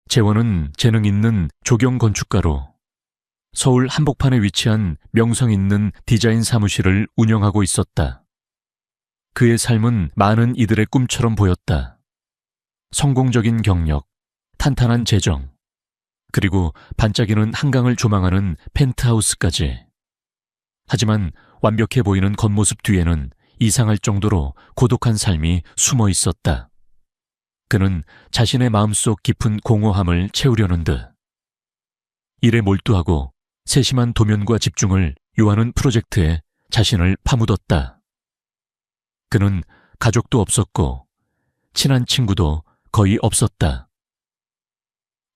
재원은 재능 있는 조경 건축가로 서울 한복판에 위치한 명성 있는 디자인 사무실을 운영하고 있었다. 그의 삶은 많은 이들의 꿈처럼 보였다. 성공적인 경력, 탄탄한 재정, 그리고 반짝이는 한강을 조망하는 펜트하우스까지. 하지만 완벽해 보이는 겉모습 뒤에는 이상할 정도로 고독한 삶이 숨어 있었다. 그는 자신의 마음속 깊은 공허함을 채우려는 듯 일에 몰두하고 세심한 도면과 집중을 요하는 프로젝트에 자신을 파묻었다. 그는 가족도 없었고 친한 친구도 거의 없었다.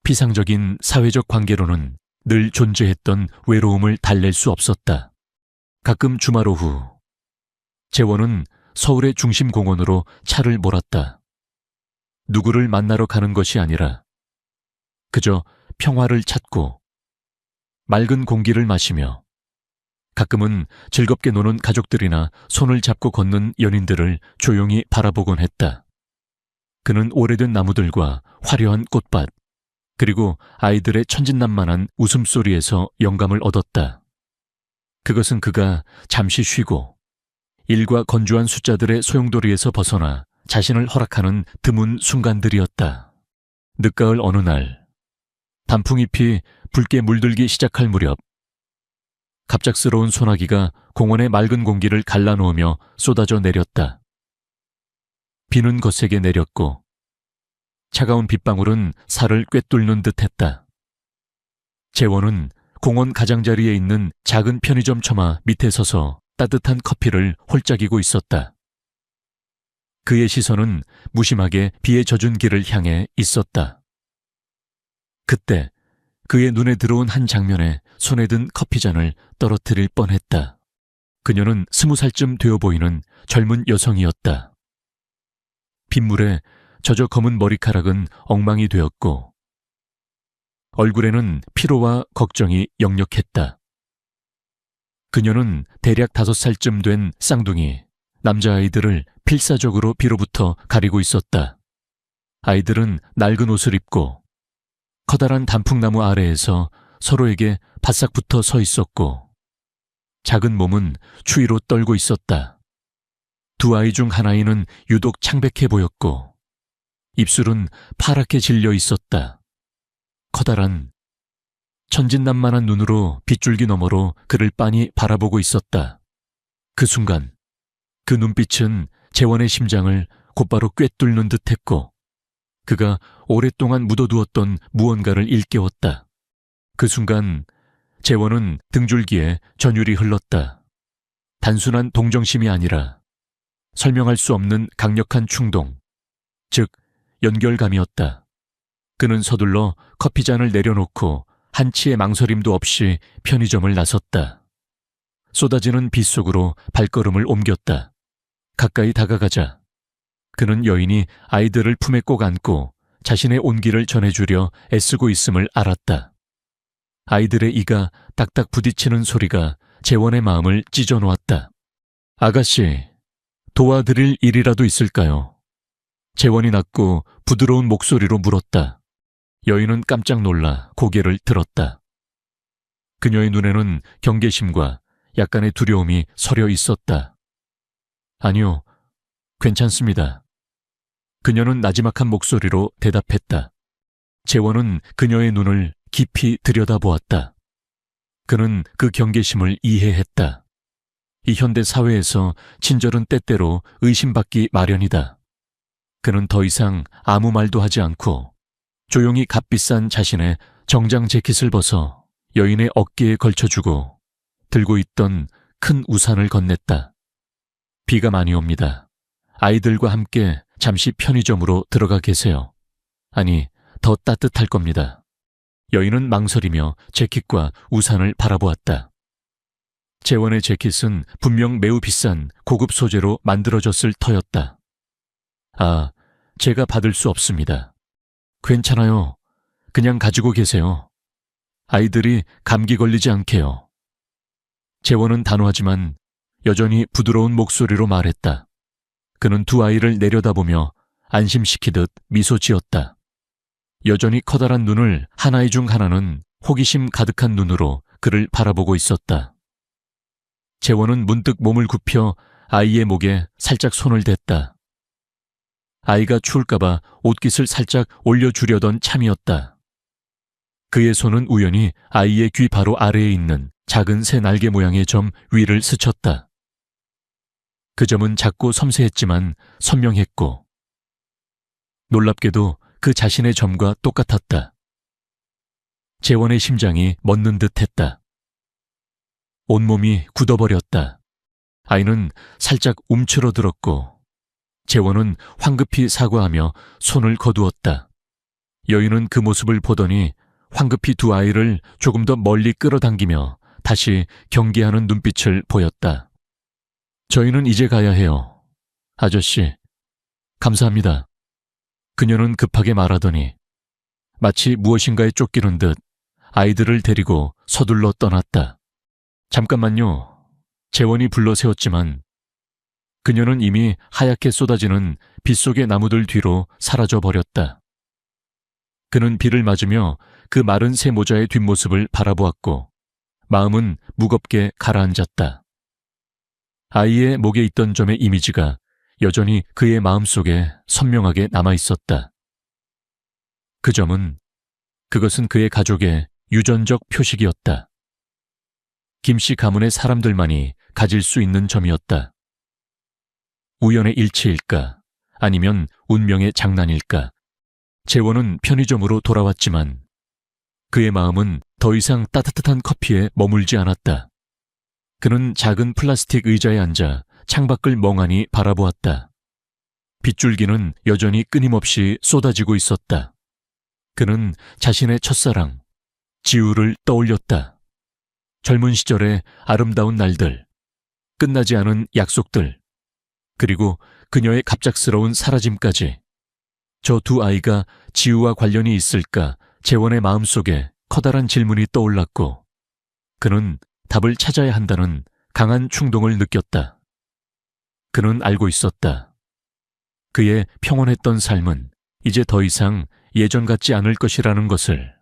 피상적인 사회적 관계로는 늘 존재했던 외로움을 달랠 수 없었다. 가끔 주말 오후 재원은 서울의 중심 공원으로 차를 몰았다. 누구를 만나러 가는 것이 아니라 그저 평화를 찾고 맑은 공기를 마시며 가끔은 즐겁게 노는 가족들이나 손을 잡고 걷는 연인들을 조용히 바라보곤 했다. 그는 오래된 나무들과 화려한 꽃밭, 그리고 아이들의 천진난만한 웃음소리에서 영감을 얻었다. 그것은 그가 잠시 쉬고 일과 건조한 숫자들의 소용돌이에서 벗어나 자신을 허락하는 드문 순간들이었다. 늦가을 어느 날, 단풍잎이 붉게 물들기 시작할 무렵, 갑작스러운 소나기가 공원의 맑은 공기를 갈라놓으며 쏟아져 내렸다. 비는 거세게 내렸고 차가운 빗방울은 살을 꿰뚫는 듯했다. 재원은 공원 가장자리에 있는 작은 편의점 처마 밑에 서서 따뜻한 커피를 홀짝이고 있었다. 그의 시선은 무심하게 비에 젖은 길을 향해 있었다. 그때 그의 눈에 들어온 한 장면에 손에 든 커피잔을 떨어뜨릴 뻔했다. 그녀는 20살쯤 되어 보이는 젊은 여성이었다. 빗물에 젖어 검은 머리카락은 엉망이 되었고 얼굴에는 피로와 걱정이 역력했다. 그녀는 대략 5살쯤 된 쌍둥이 남자아이들을 필사적으로 비로부터 가리고 있었다. 아이들은 낡은 옷을 입고 커다란 단풍나무 아래에서 서로에게 바싹 붙어 서 있었고 작은 몸은 추위로 떨고 있었다. 두 아이 중 한 아이는 유독 창백해 보였고 입술은 파랗게 질려 있었다. 커다란 천진난만한 눈으로 빗줄기 너머로 그를 빤히 바라보고 있었다. 그 순간 그 눈빛은 재원의 심장을 곧바로 꿰뚫는 듯했고 그가 오랫동안 묻어두었던 무언가를 일깨웠다. 그 순간 재원은 등줄기에 전율이 흘렀다. 단순한 동정심이 아니라 설명할 수 없는 강력한 충동, 즉 연결감이었다. 그는 서둘러 커피잔을 내려놓고 한치의 망설임도 없이 편의점을 나섰다. 쏟아지는 빗 속으로 발걸음을 옮겼다. 가까이 다가가자 그는 여인이 아이들을 품에 꼭 안고 자신의 온기를 전해주려 애쓰고 있음을 알았다. 아이들의 이가 딱딱 부딪히는 소리가 재원의 마음을 찢어놓았다. 아가씨, 도와드릴 일이라도 있을까요? 재원이 낮고 부드러운 목소리로 물었다. 여인은 깜짝 놀라 고개를 들었다. 그녀의 눈에는 경계심과 약간의 두려움이 서려 있었다. 아니요, 괜찮습니다. 그녀는 나지막한 목소리로 대답했다. 재원은 그녀의 눈을 깊이 들여다보았다. 그는 그 경계심을 이해했다. 이 현대 사회에서 친절은 때때로 의심받기 마련이다. 그는 더 이상 아무 말도 하지 않고 조용히 값비싼 자신의 정장 재킷을 벗어 여인의 어깨에 걸쳐주고 들고 있던 큰 우산을 건넸다. 비가 많이 옵니다. 아이들과 함께 잠시 편의점으로 들어가 계세요. 아니, 더 따뜻할 겁니다. 여인은 망설이며 재킷과 우산을 바라보았다. 재원의 재킷은 분명 매우 비싼 고급 소재로 만들어졌을 터였다. 아, 제가 받을 수 없습니다. 괜찮아요. 그냥 가지고 계세요. 아이들이 감기 걸리지 않게요. 재원은 단호하지만 여전히 부드러운 목소리로 말했다. 그는 두 아이를 내려다보며 안심시키듯 미소 지었다. 여전히 커다란 눈을 한 아이 중 하나는 호기심 가득한 눈으로 그를 바라보고 있었다. 재원은 문득 몸을 굽혀 아이의 목에 살짝 손을 댔다. 아이가 추울까봐 옷깃을 살짝 올려주려던 참이었다. 그의 손은 우연히 아이의 귀 바로 아래에 있는 작은 새 날개 모양의 점 위를 스쳤다. 그 점은 작고 섬세했지만 선명했고 놀랍게도 그 자신의 점과 똑같았다. 재원의 심장이 멎는 듯했다. 온몸이 굳어버렸다. 아이는 살짝 움츠러들었고 재원은 황급히 사과하며 손을 거두었다. 여인은 그 모습을 보더니 황급히 두 아이를 조금 더 멀리 끌어당기며 다시 경계하는 눈빛을 보였다. 저희는 이제 가야 해요. 아저씨, 감사합니다. 그녀는 급하게 말하더니 마치 무엇인가에 쫓기는 듯 아이들을 데리고 서둘러 떠났다. 잠깐만요. 재원이 불러 세웠지만 그녀는 이미 하얗게 쏟아지는 빗속의 나무들 뒤로 사라져 버렸다. 그는 비를 맞으며 그 마른 새 모자의 뒷모습을 바라보았고 마음은 무겁게 가라앉았다. 아이의 목에 있던 점의 이미지가 여전히 그의 마음속에 선명하게 남아있었다. 그 점은 그것은 그의 가족의 유전적 표식이었다. 김씨 가문의 사람들만이 가질 수 있는 점이었다. 우연의 일치일까? 아니면 운명의 장난일까? 재원은 편의점으로 돌아왔지만 그의 마음은 더 이상 따뜻한 커피에 머물지 않았다. 그는 작은 플라스틱 의자에 앉아 창밖을 멍하니 바라보았다. 빗줄기는 여전히 끊임없이 쏟아지고 있었다. 그는 자신의 첫사랑, 지우를 떠올렸다. 젊은 시절의 아름다운 날들, 끝나지 않은 약속들, 그리고 그녀의 갑작스러운 사라짐까지. 저 두 아이가 지우와 관련이 있을까 재원의 마음속에 커다란 질문이 떠올랐고 그는 답을 찾아야 한다는 강한 충동을 느꼈다. 그는 알고 있었다. 그의 평온했던 삶은 이제 더 이상 예전 같지 않을 것이라는 것을.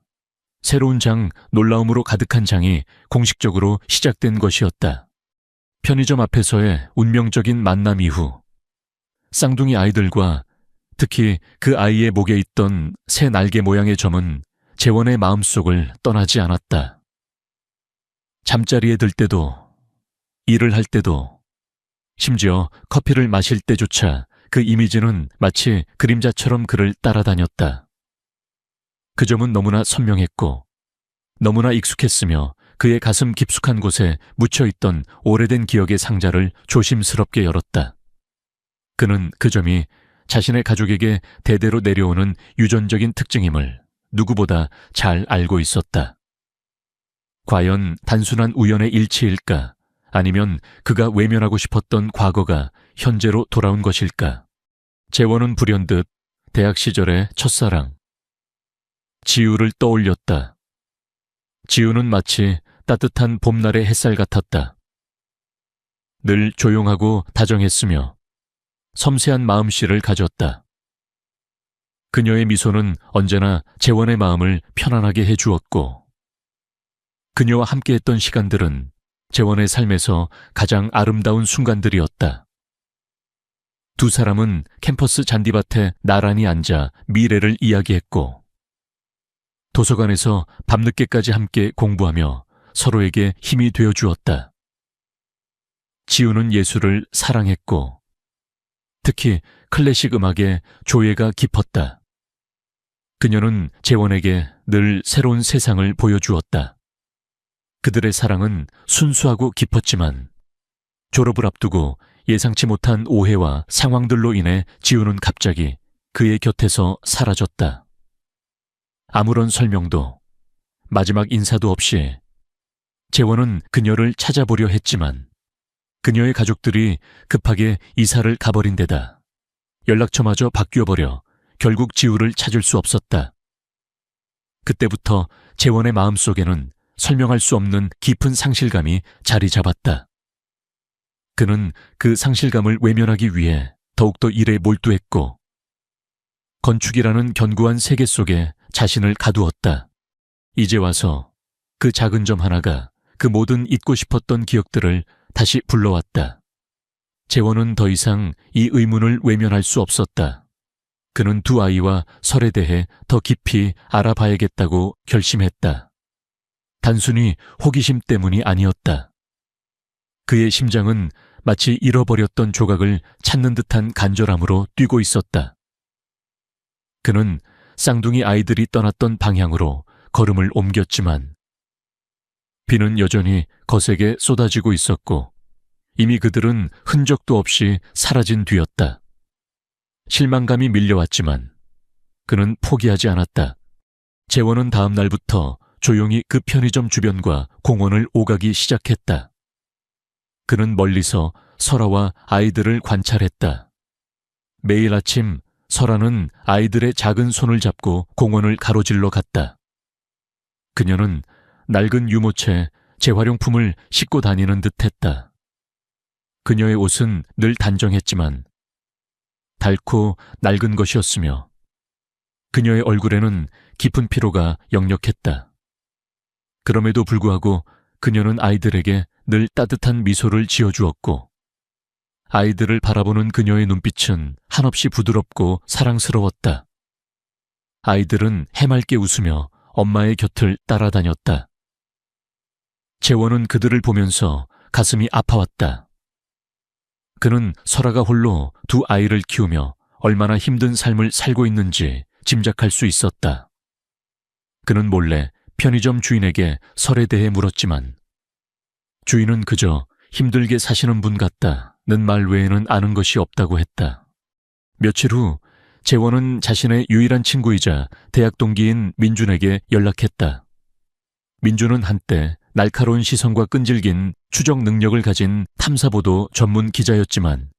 새로운 장, 놀라움으로 가득한 장이 공식적으로 시작된 것이었다. 편의점 앞에서의 운명적인 만남 이후 쌍둥이 아이들과 특히 그 아이의 목에 있던 새 날개 모양의 점은 재원의 마음속을 떠나지 않았다. 잠자리에 들 때도, 일을 할 때도, 심지어 커피를 마실 때조차 그 이미지는 마치 그림자처럼 그를 따라다녔다. 그 점은 너무나 선명했고 너무나 익숙했으며 그의 가슴 깊숙한 곳에 묻혀있던 오래된 기억의 상자를 조심스럽게 열었다. 그는 그 점이 자신의 가족에게 대대로 내려오는 유전적인 특징임을 누구보다 잘 알고 있었다. 과연 단순한 우연의 일치일까? 아니면 그가 외면하고 싶었던 과거가 현재로 돌아온 것일까? 재원은 불현듯 대학 시절의 첫사랑 지우를 떠올렸다. 지우는 마치 따뜻한 봄날의 햇살 같았다. 늘 조용하고 다정했으며 섬세한 마음씨를 가졌다. 그녀의 미소는 언제나 재원의 마음을 편안하게 해주었고 그녀와 함께했던 시간들은 재원의 삶에서 가장 아름다운 순간들이었다. 두 사람은 캠퍼스 잔디밭에 나란히 앉아 미래를 이야기했고 도서관에서 밤늦게까지 함께 공부하며 서로에게 힘이 되어주었다. 지우는 예술을 사랑했고 특히 클래식 음악에 조예가 깊었다. 그녀는 재원에게 늘 새로운 세상을 보여주었다. 그들의 사랑은 순수하고 깊었지만 졸업을 앞두고 예상치 못한 오해와 상황들로 인해 지우는 갑자기 그의 곁에서 사라졌다. 아무런 설명도 마지막 인사도 없이 재원은 그녀를 찾아보려 했지만 그녀의 가족들이 급하게 이사를 가버린 데다 연락처마저 바뀌어버려 결국 지우를 찾을 수 없었다. 그때부터 재원의 마음속에는 설명할 수 없는 깊은 상실감이 자리 잡았다. 그는 그 상실감을 외면하기 위해 더욱더 일에 몰두했고 건축이라는 견고한 세계 속에 자신을 가두었다. 이제 와서 그 작은 점 하나가 그 모든 잊고 싶었던 기억들을 다시 불러왔다. 재원은 더 이상 이 의문을 외면할 수 없었다. 그는 두 아이와 설에 대해 더 깊이 알아봐야겠다고 결심했다. 단순히 호기심 때문이 아니었다. 그의 심장은 마치 잃어버렸던 조각을 찾는 듯한 간절함으로 뛰고 있었다. 그는 쌍둥이 아이들이 떠났던 방향으로 걸음을 옮겼지만 비는 여전히 거세게 쏟아지고 있었고 이미 그들은 흔적도 없이 사라진 뒤였다. 실망감이 밀려왔지만 그는 포기하지 않았다. 재원은 다음 날부터 조용히 그 편의점 주변과 공원을 오가기 시작했다. 그는 멀리서 설아와 아이들을 관찰했다. 매일 아침 설아는 아이들의 작은 손을 잡고 공원을 가로질러 갔다. 그녀는 낡은 유모차에 재활용품을 싣고 다니는 듯했다. 그녀의 옷은 늘 단정했지만 닳고 낡은 것이었으며 그녀의 얼굴에는 깊은 피로가 역력했다. 그럼에도 불구하고 그녀는 아이들에게 늘 따뜻한 미소를 지어주었고 아이들을 바라보는 그녀의 눈빛은 한없이 부드럽고 사랑스러웠다. 아이들은 해맑게 웃으며 엄마의 곁을 따라다녔다. 재원은 그들을 보면서 가슴이 아파왔다. 그는 설아가 홀로 두 아이를 키우며 얼마나 힘든 삶을 살고 있는지 짐작할 수 있었다. 그는 몰래 편의점 주인에게 설에 대해 물었지만 주인은 그저 힘들게 사시는 분 같다는 말 외에는 아는 것이 없다고 했다. 며칠 후 재원은 자신의 유일한 친구이자 대학 동기인 민준에게 연락했다. 민준은 한때 날카로운 시선과 끈질긴 추적 능력을 가진 탐사보도 전문 기자였지만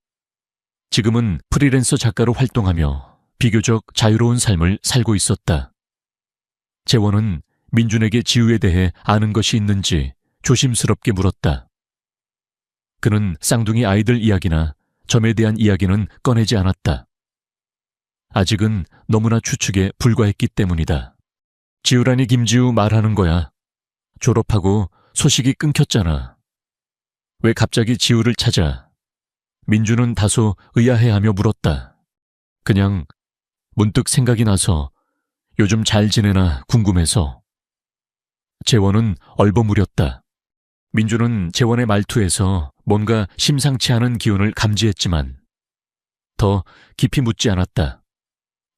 지금은 프리랜서 작가로 활동하며 비교적 자유로운 삶을 살고 있었다. 재원은 민준에게 지우에 대해 아는 것이 있는지 조심스럽게 물었다. 그는 쌍둥이 아이들 이야기나 점에 대한 이야기는 꺼내지 않았다. 아직은 너무나 추측에 불과했기 때문이다. 지우라니 김지우 말하는 거야. 졸업하고 소식이 끊겼잖아. 왜 갑자기 지우를 찾아? 민주는 다소 의아해하며 물었다. 그냥 문득 생각이 나서 요즘 잘 지내나 궁금해서. 재원은 얼버무렸다. 민주는 재원의 말투에서 뭔가 심상치 않은 기운을 감지했지만 더 깊이 묻지 않았다.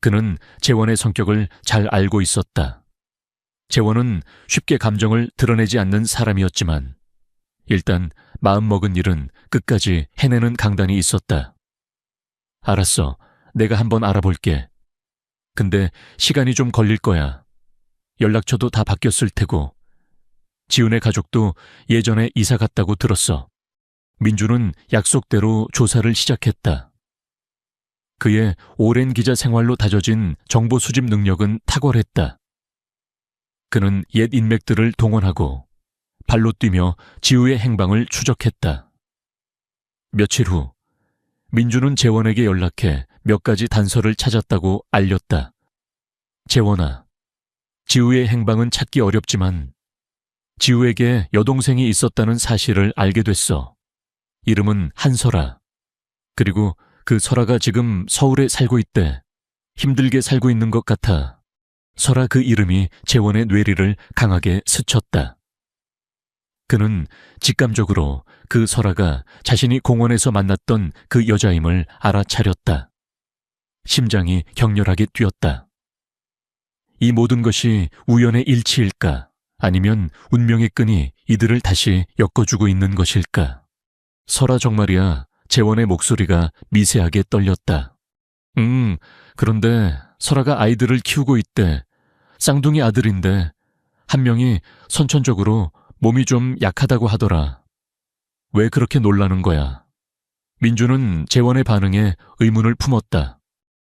그는 재원의 성격을 잘 알고 있었다. 재원은 쉽게 감정을 드러내지 않는 사람이었지만 일단 마음먹은 일은 끝까지 해내는 강단이 있었다. 알았어. 내가 한번 알아볼게. 근데 시간이 좀 걸릴 거야. 연락처도 다 바뀌었을 테고 지훈의 가족도 예전에 이사 갔다고 들었어. 민주는 약속대로 조사를 시작했다. 그의 오랜 기자 생활로 다져진 정보 수집 능력은 탁월했다. 그는 옛 인맥들을 동원하고 발로 뛰며 지우의 행방을 추적했다. 며칠 후 민주는 재원에게 연락해 몇 가지 단서를 찾았다고 알렸다. 재원아, 지우의 행방은 찾기 어렵지만 지우에게 여동생이 있었다는 사실을 알게 됐어. 이름은 한설아. 그리고 그 설아가 지금 서울에 살고 있대. 힘들게 살고 있는 것 같아. 설아 그 이름이 재원의 뇌리를 강하게 스쳤다. 그는 직감적으로 그 설아가 자신이 공원에서 만났던 그 여자임을 알아차렸다. 심장이 격렬하게 뛰었다. 이 모든 것이 우연의 일치일까? 아니면 운명의 끈이 이들을 다시 엮어주고 있는 것일까? 설아 정말이야. 재원의 목소리가 미세하게 떨렸다. 그런데 설아가 아이들을 키우고 있대. 쌍둥이 아들인데 한 명이 선천적으로 몸이 좀 약하다고 하더라. 왜 그렇게 놀라는 거야? 민주는 재원의 반응에 의문을 품었다.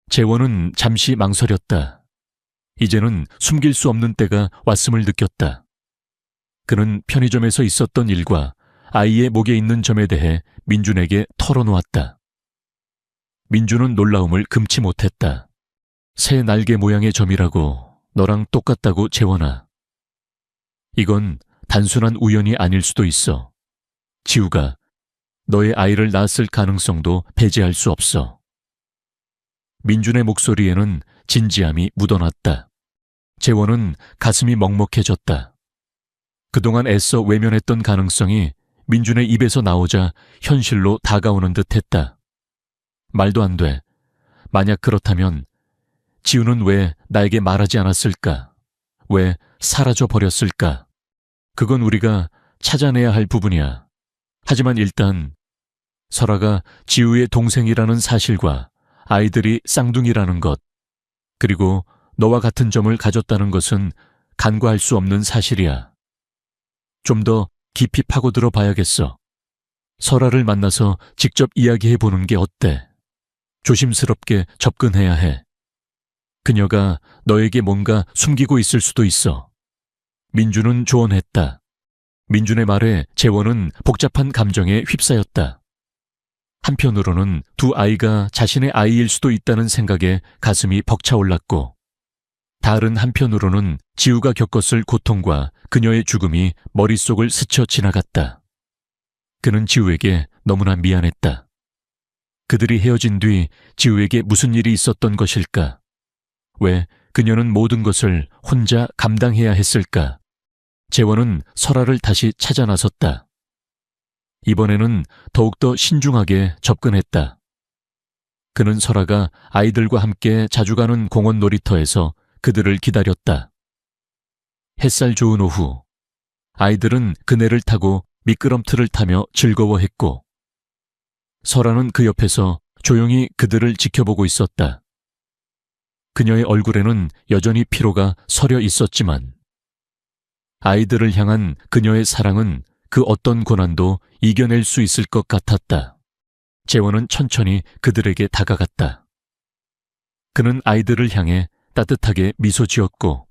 재원은 잠시 망설였다. 이제는 숨길 수 없는 때가 왔음을 느꼈다. 그는 편의점에서 있었던 일과 아이의 목에 있는 점에 대해 민준에게 털어놓았다. 민준은 놀라움을 금치 못했다. 새 날개 모양의 점이라고 너랑 똑같다고, 재원아. 이건 단순한 우연이 아닐 수도 있어. 지우가 너의 아이를 낳았을 가능성도 배제할 수 없어. 민준의 목소리에는 진지함이 묻어났다. 재원은 가슴이 먹먹해졌다. 그동안 애써 외면했던 가능성이 민준의 입에서 나오자 현실로 다가오는 듯했다. 말도 안 돼. 만약 그렇다면 지우는 왜 나에게 말하지 않았을까? 왜 사라져 버렸을까? 그건 우리가 찾아내야 할 부분이야. 하지만 일단 설아가 지우의 동생이라는 사실과 아이들이 쌍둥이라는 것, 그리고 너와 같은 점을 가졌다는 것은 간과할 수 없는 사실이야. 좀 더 깊이 파고들어 봐야겠어. 설아를 만나서 직접 이야기해 보는 게 어때? 조심스럽게 접근해야 해. 그녀가 너에게 뭔가 숨기고 있을 수도 있어. 민준은 조언했다. 민준의 말에 재원은 복잡한 감정에 휩싸였다. 한편으로는 두 아이가 자신의 아이일 수도 있다는 생각에 가슴이 벅차올랐고, 다른 한편으로는 지우가 겪었을 고통과 그녀의 죽음이 머릿속을 스쳐 지나갔다. 그는 지우에게 너무나 미안했다. 그들이 헤어진 뒤 지우에게 무슨 일이 있었던 것일까? 왜 그녀는 모든 것을 혼자 감당해야 했을까? 재원은 설아를 다시 찾아 나섰다. 이번에는 더욱더 신중하게 접근했다. 그는 설아가 아이들과 함께 자주 가는 공원 놀이터에서 그들을 기다렸다. 햇살 좋은 오후, 아이들은 그네를 타고 미끄럼틀을 타며 즐거워했고, 설아는 그 옆에서 조용히 그들을 지켜보고 있었다. 그녀의 얼굴에는 여전히 피로가 서려 있었지만 아이들을 향한 그녀의 사랑은 그 어떤 고난도 이겨낼 수 있을 것 같았다. 재원은 천천히 그들에게 다가갔다. 그는 아이들을 향해 따뜻하게 미소 지었고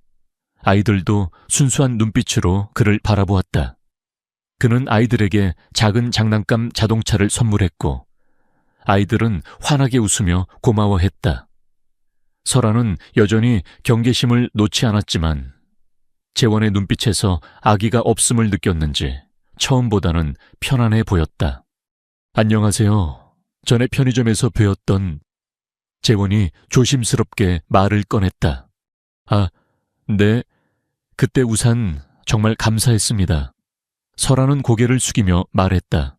아이들도 순수한 눈빛으로 그를 바라보았다. 그는 아이들에게 작은 장난감 자동차를 선물했고 아이들은 환하게 웃으며 고마워했다. 설아는 여전히 경계심을 놓지 않았지만 재원의 눈빛에서 아기가 없음을 느꼈는지 처음보다는 편안해 보였다. 안녕하세요. 전에 편의점에서 뵈었던. 재원이 조심스럽게 말을 꺼냈다. 아, 네. 그때 우산 정말 감사했습니다. 설아는 고개를 숙이며 말했다.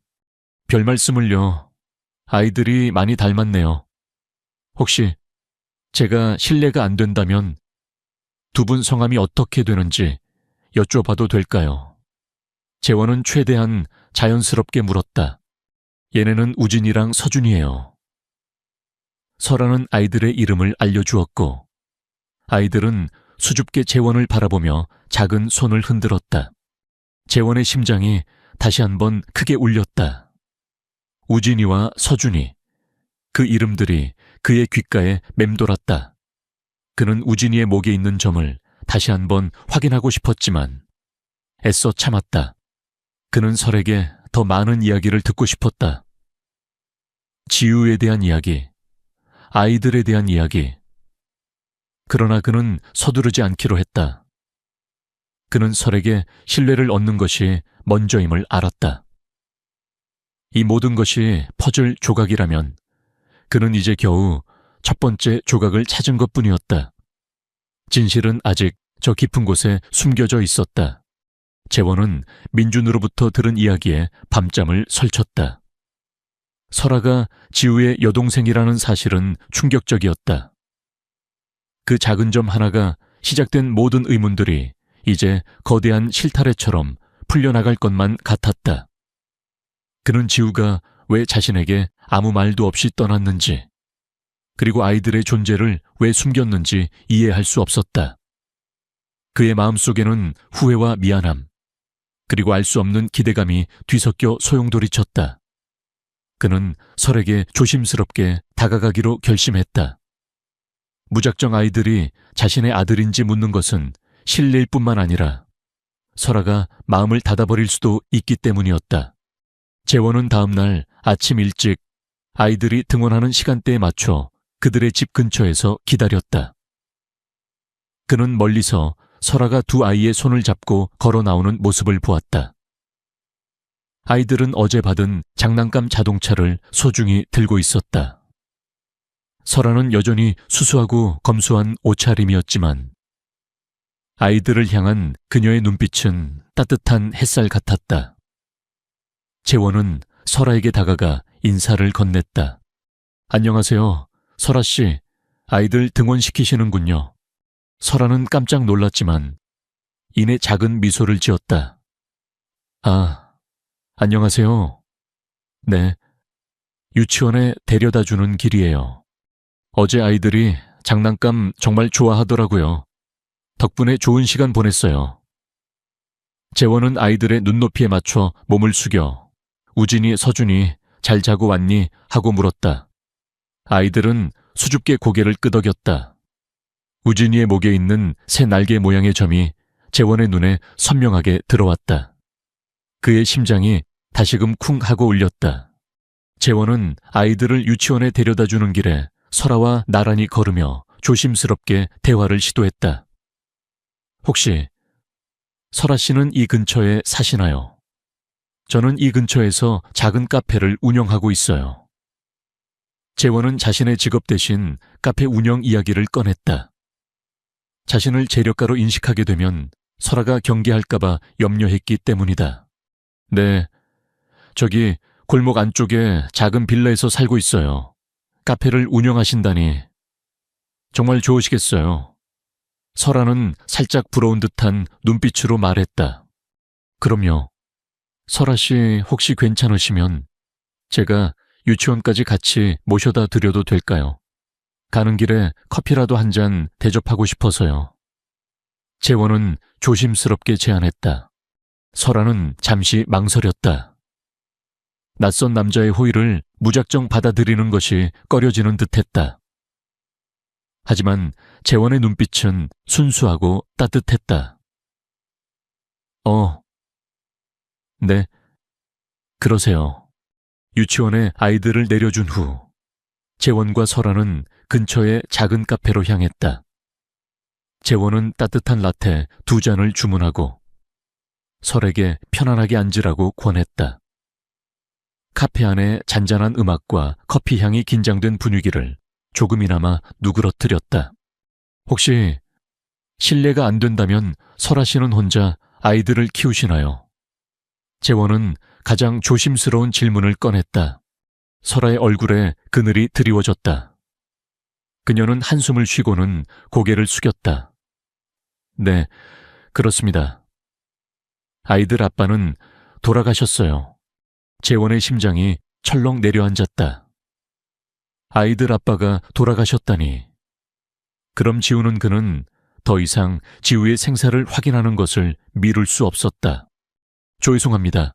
별 말씀을요. 아이들이 많이 닮았네요. 혹시 제가 실례가 안 된다면 두 분 성함이 어떻게 되는지 여쭤봐도 될까요? 재원은 최대한 자연스럽게 물었다. 얘네는 우진이랑 서준이에요. 설아는 아이들의 이름을 알려주었고 아이들은 수줍게 재원을 바라보며 작은 손을 흔들었다. 재원의 심장이 다시 한번 크게 울렸다. 우진이와 서준이, 그 이름들이 그의 귓가에 맴돌았다. 그는 우진이의 목에 있는 점을 다시 한번 확인하고 싶었지만 애써 참았다. 그는 설에게 더 많은 이야기를 듣고 싶었다. 지우에 대한 이야기, 아이들에 대한 이야기. 그러나 그는 서두르지 않기로 했다. 그는 설에게 신뢰를 얻는 것이 먼저임을 알았다. 이 모든 것이 퍼즐 조각이라면 그는 이제 겨우 첫 번째 조각을 찾은 것뿐이었다. 진실은 아직 저 깊은 곳에 숨겨져 있었다. 재원은 민준으로부터 들은 이야기에 밤잠을 설쳤다. 설아가 지우의 여동생이라는 사실은 충격적이었다. 그 작은 점 하나가 시작된 모든 의문들이 이제 거대한 실타래처럼 풀려나갈 것만 같았다. 그는 지우가 왜 자신에게 아무 말도 없이 떠났는지, 그리고 아이들의 존재를 왜 숨겼는지 이해할 수 없었다. 그의 마음속에는 후회와 미안함, 그리고 알 수 없는 기대감이 뒤섞여 소용돌이쳤다. 그는 설에게 조심스럽게 다가가기로 결심했다. 무작정 아이들이 자신의 아들인지 묻는 것은 실례일 뿐만 아니라 설아가 마음을 닫아버릴 수도 있기 때문이었다. 재원은 다음 날 아침 일찍 아이들이 등원하는 시간대에 맞춰 그들의 집 근처에서 기다렸다. 그는 멀리서 설아가 두 아이의 손을 잡고 걸어 나오는 모습을 보았다. 아이들은 어제 받은 장난감 자동차를 소중히 들고 있었다. 설아는 여전히 수수하고 검소한 옷차림이었지만 아이들을 향한 그녀의 눈빛은 따뜻한 햇살 같았다. 재원은 설아에게 다가가 인사를 건넸다. 안녕하세요, 설아 씨. 아이들 등원시키시는군요. 설아는 깜짝 놀랐지만 이내 작은 미소를 지었다. 아, 안녕하세요. 네, 유치원에 데려다 주는 길이에요. 어제 아이들이 장난감 정말 좋아하더라고요. 덕분에 좋은 시간 보냈어요. 재원은 아이들의 눈높이에 맞춰 몸을 숙여 우진이, 서준이 잘 자고 왔니? 하고 물었다. 아이들은 수줍게 고개를 끄덕였다. 우진이의 목에 있는 새 날개 모양의 점이 재원의 눈에 선명하게 들어왔다. 그의 심장이 다시금 쿵 하고 울렸다. 재원은 아이들을 유치원에 데려다 주는 길에 설아와 나란히 걸으며 조심스럽게 대화를 시도했다. 혹시 설아 씨는 이 근처에 사시나요? 저는 이 근처에서 작은 카페를 운영하고 있어요. 재원은 자신의 직업 대신 카페 운영 이야기를 꺼냈다. 자신을 재력가로 인식하게 되면 설아가 경계할까봐 염려했기 때문이다. 네, 저기 골목 안쪽에 작은 빌라에서 살고 있어요. 카페를 운영하신다니 정말 좋으시겠어요. 설아는 살짝 부러운 듯한 눈빛으로 말했다. 그럼요. 설아 씨 혹시 괜찮으시면 제가 유치원까지 같이 모셔다 드려도 될까요? 가는 길에 커피라도 한 잔 대접하고 싶어서요. 재원은 조심스럽게 제안했다. 설아는 잠시 망설였다. 낯선 남자의 호의를 무작정 받아들이는 것이 꺼려지는 듯했다. 하지만 재원의 눈빛은 순수하고 따뜻했다. 네, 그러세요. 유치원에 아이들을 내려준 후 재원과 설아는 근처의 작은 카페로 향했다. 재원은 따뜻한 라테 2잔을 주문하고 설에게 편안하게 앉으라고 권했다. 카페 안의 잔잔한 음악과 커피 향이 긴장된 분위기를 조금이나마 누그러뜨렸다. 혹시 실례가 안 된다면 설아 씨는 혼자 아이들을 키우시나요? 재원은 가장 조심스러운 질문을 꺼냈다. 설아의 얼굴에 그늘이 드리워졌다. 그녀는 한숨을 쉬고는 고개를 숙였다. 네, 그렇습니다. 아이들 아빠는 돌아가셨어요. 재원의 심장이 철렁 내려앉았다. 아이들 아빠가 돌아가셨다니. 그럼 지우는 그는 더 이상 지우의 생사를 확인하는 것을 미룰 수 없었다. 죄송합니다.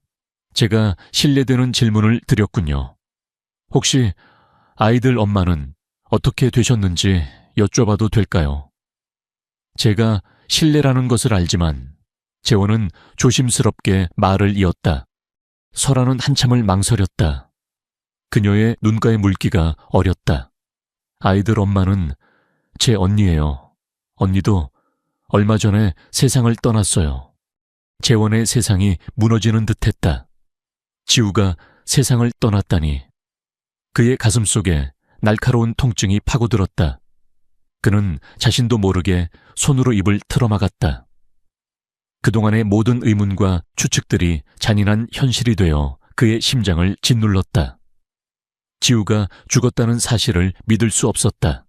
제가 실례되는 질문을 드렸군요. 혹시 아이들 엄마는 어떻게 되셨는지 여쭤봐도 될까요? 제가 실례라는 것을 알지만 재원은 조심스럽게 말을 이었다. 설아는 한참을 망설였다. 그녀의 눈가의 물기가 어렸다. 아이들 엄마는 제 언니예요. 언니도 얼마 전에 세상을 떠났어요. 재원의 세상이 무너지는 듯했다. 지우가 세상을 떠났다니. 그의 가슴 속에 날카로운 통증이 파고들었다. 그는 자신도 모르게 손으로 입을 틀어막았다. 그동안의 모든 의문과 추측들이 잔인한 현실이 되어 그의 심장을 짓눌렀다. 지우가 죽었다는 사실을 믿을 수 없었다.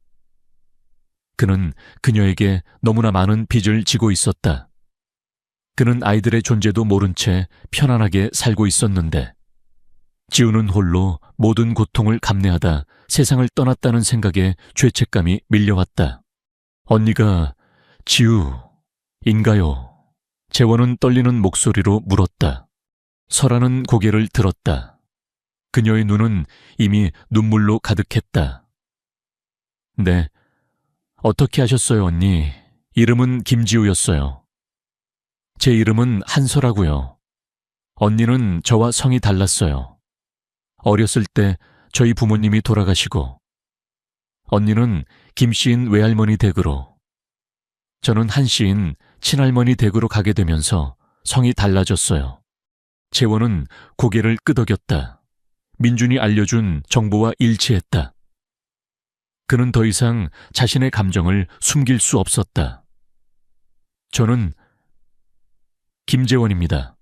그는 그녀에게 너무나 많은 빚을 지고 있었다. 그는 아이들의 존재도 모른 채 편안하게 살고 있었는데 지우는 홀로 모든 고통을 감내하다 세상을 떠났다는 생각에 죄책감이 밀려왔다. 언니가 지우인가요? 재원은 떨리는 목소리로 물었다. 설아는 고개를 들었다. 그녀의 눈은 이미 눈물로 가득했다. 네, 어떻게 하셨어요, 언니? 이름은 김지우였어요. 제 이름은 한설아고요. 언니는 저와 성이 달랐어요. 어렸을 때 저희 부모님이 돌아가시고 언니는 김씨인 외할머니 댁으로 저는 한시인 친할머니 댁으로 가게 되면서 성이 달라졌어요. 재원은 고개를 끄덕였다. 민준이 알려준 정보와 일치했다. 그는 더 이상 자신의 감정을 숨길 수 없었다. 저는 김재원입니다.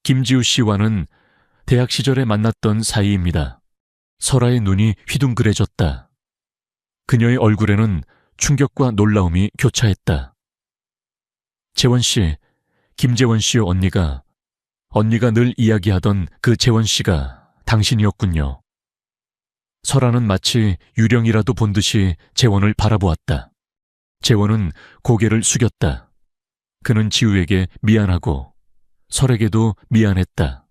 김지우 씨와는 대학 시절에 만났던 사이입니다. 설아의 눈이 휘둥그레졌다. 그녀의 얼굴에는 충격과 놀라움이 교차했다. 재원 씨, 김재원 씨의 언니가 늘 이야기하던 그 재원 씨가 당신이었군요. 설아는 마치 유령이라도 본 듯이 재원을 바라보았다. 재원은 고개를 숙였다. 그는 지우에게 미안하고 설에게도 미안했다.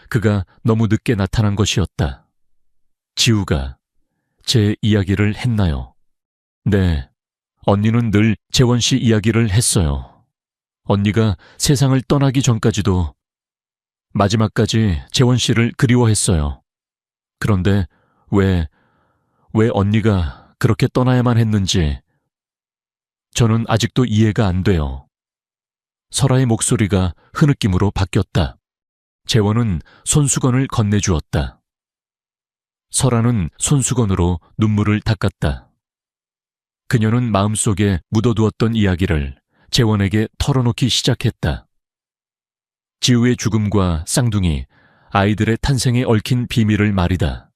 그가 너무 늦게 나타난 것이었다. 지우가 제 이야기를 했나요? 네, 언니는 늘 재원 씨 이야기를 했어요. 언니가 세상을 떠나기 전까지도 마지막까지 재원 씨를 그리워했어요. 그런데 왜 언니가 그렇게 떠나야만 했는지 저는 아직도 이해가 안 돼요. 설아의 목소리가 흐느낌으로 바뀌었다. 재원은 손수건을 건네주었다. 설아는 손수건으로 눈물을 닦았다. 그녀는 마음속에 묻어두었던 이야기를 재원에게 털어놓기 시작했다. 지우의 죽음과 쌍둥이, 아이들의 탄생에 얽힌 비밀을 말이다.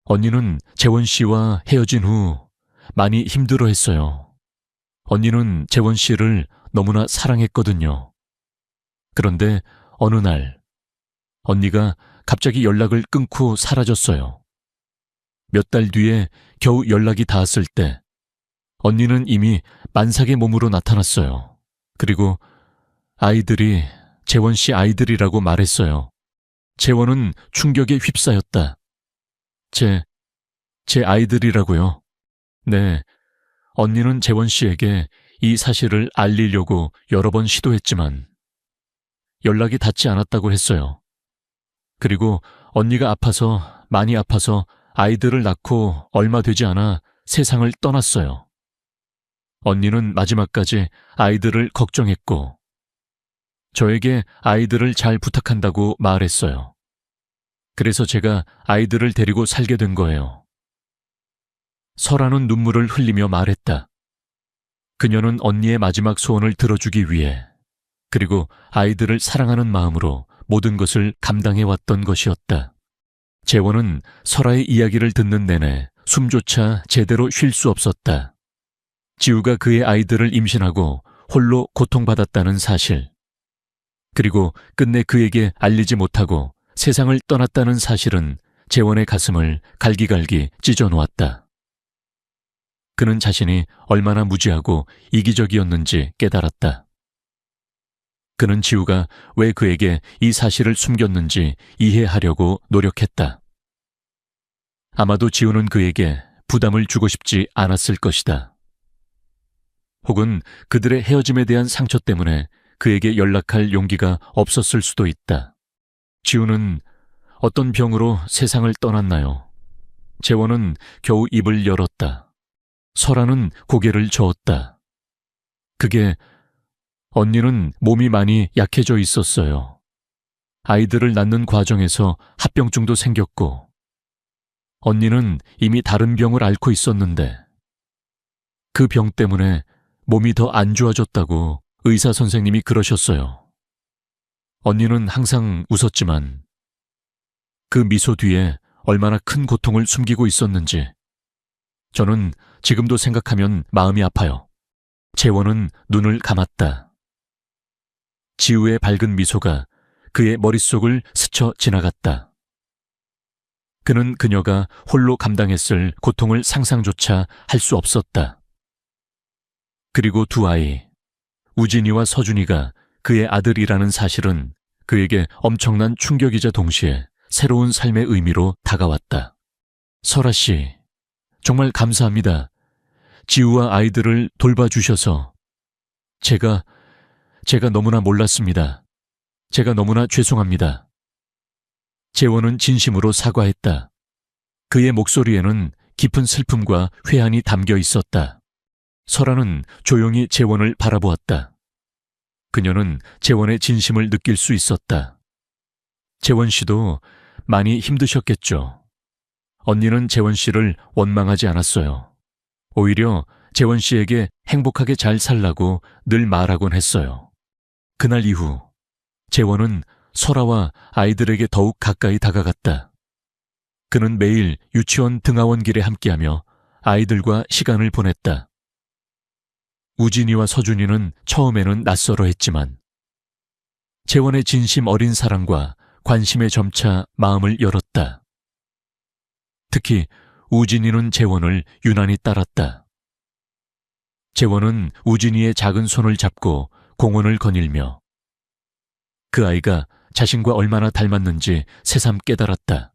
언니는 재원 씨와 헤어진 후 많이 힘들어했어요. 언니는 재원 씨를 너무나 사랑했거든요. 그런데 어느 날 언니가 갑자기 연락을 끊고 사라졌어요. 몇 달 뒤에 겨우 연락이 닿았을 때 언니는 이미 만삭의 몸으로 나타났어요. 그리고 아이들이 재원 씨 아이들이라고 말했어요. 재원은 충격에 휩싸였다. 제 아이들이라고요? 네, 언니는 재원 씨에게 이 사실을 알리려고 여러 번 시도했지만 연락이 닿지 않았다고 했어요. 그리고 언니가 많이 아파서 아이들을 낳고 얼마 되지 않아 세상을 떠났어요. 언니는 마지막까지 아이들을 걱정했고 저에게 아이들을 잘 부탁한다고 말했어요. 그래서 제가 아이들을 데리고 살게 된 거예요. 설아는 눈물을 흘리며 말했다. 그녀는 언니의 마지막 소원을 들어주기 위해 그리고 아이들을 사랑하는 마음으로 모든 것을 감당해왔던 것이었다. 재원은 설아의 이야기를 듣는 내내 숨조차 제대로 쉴 수 없었다. 지우가 그의 아이들을 임신하고 홀로 고통받았다는 사실, 그리고 끝내 그에게 알리지 못하고 세상을 떠났다는 사실은 재원의 가슴을 갈기갈기 찢어놓았다. 그는 자신이 얼마나 무지하고 이기적이었는지 깨달았다. 그는 지우가 왜 그에게 이 사실을 숨겼는지 이해하려고 노력했다. 아마도 지우는 그에게 부담을 주고 싶지 않았을 것이다. 혹은 그들의 헤어짐에 대한 상처 때문에 그에게 연락할 용기가 없었을 수도 있다. 지우는 어떤 병으로 세상을 떠났나요? 재원은 겨우 입을 열었다. 설아는 고개를 저었다. 언니는 몸이 많이 약해져 있었어요. 아이들을 낳는 과정에서 합병증도 생겼고, 언니는 이미 다른 병을 앓고 있었는데, 그 병 때문에 몸이 더 안 좋아졌다고 의사 선생님이 그러셨어요. 언니는 항상 웃었지만, 그 미소 뒤에 얼마나 큰 고통을 숨기고 있었는지, 저는 지금도 생각하면 마음이 아파요. 재원은 눈을 감았다. 지우의 밝은 미소가 그의 머릿속을 스쳐 지나갔다. 그는 그녀가 홀로 감당했을 고통을 상상조차 할 수 없었다. 그리고 두 아이, 우진이와 서준이가 그의 아들이라는 사실은 그에게 엄청난 충격이자 동시에 새로운 삶의 의미로 다가왔다. 설아 씨, 정말 감사합니다. 지우와 아이들을 돌봐주셔서. 제가 너무나 몰랐습니다. 제가 너무나 죄송합니다. 재원은 진심으로 사과했다. 그의 목소리에는 깊은 슬픔과 회한이 담겨 있었다. 설아는 조용히 재원을 바라보았다. 그녀는 재원의 진심을 느낄 수 있었다. 재원 씨도 많이 힘드셨겠죠. 언니는 재원 씨를 원망하지 않았어요. 오히려 재원 씨에게 행복하게 잘 살라고 늘 말하곤 했어요. 그날 이후 재원은 설아와 아이들에게 더욱 가까이 다가갔다. 그는 매일 유치원 등하원 길에 함께하며 아이들과 시간을 보냈다. 우진이와 서준이는 처음에는 낯설어 했지만 재원의 진심 어린 사랑과 관심에 점차 마음을 열었다. 특히 우진이는 재원을 유난히 따랐다. 재원은 우진이의 작은 손을 잡고 공원을 거닐며 그 아이가 자신과 얼마나 닮았는지 새삼 깨달았다.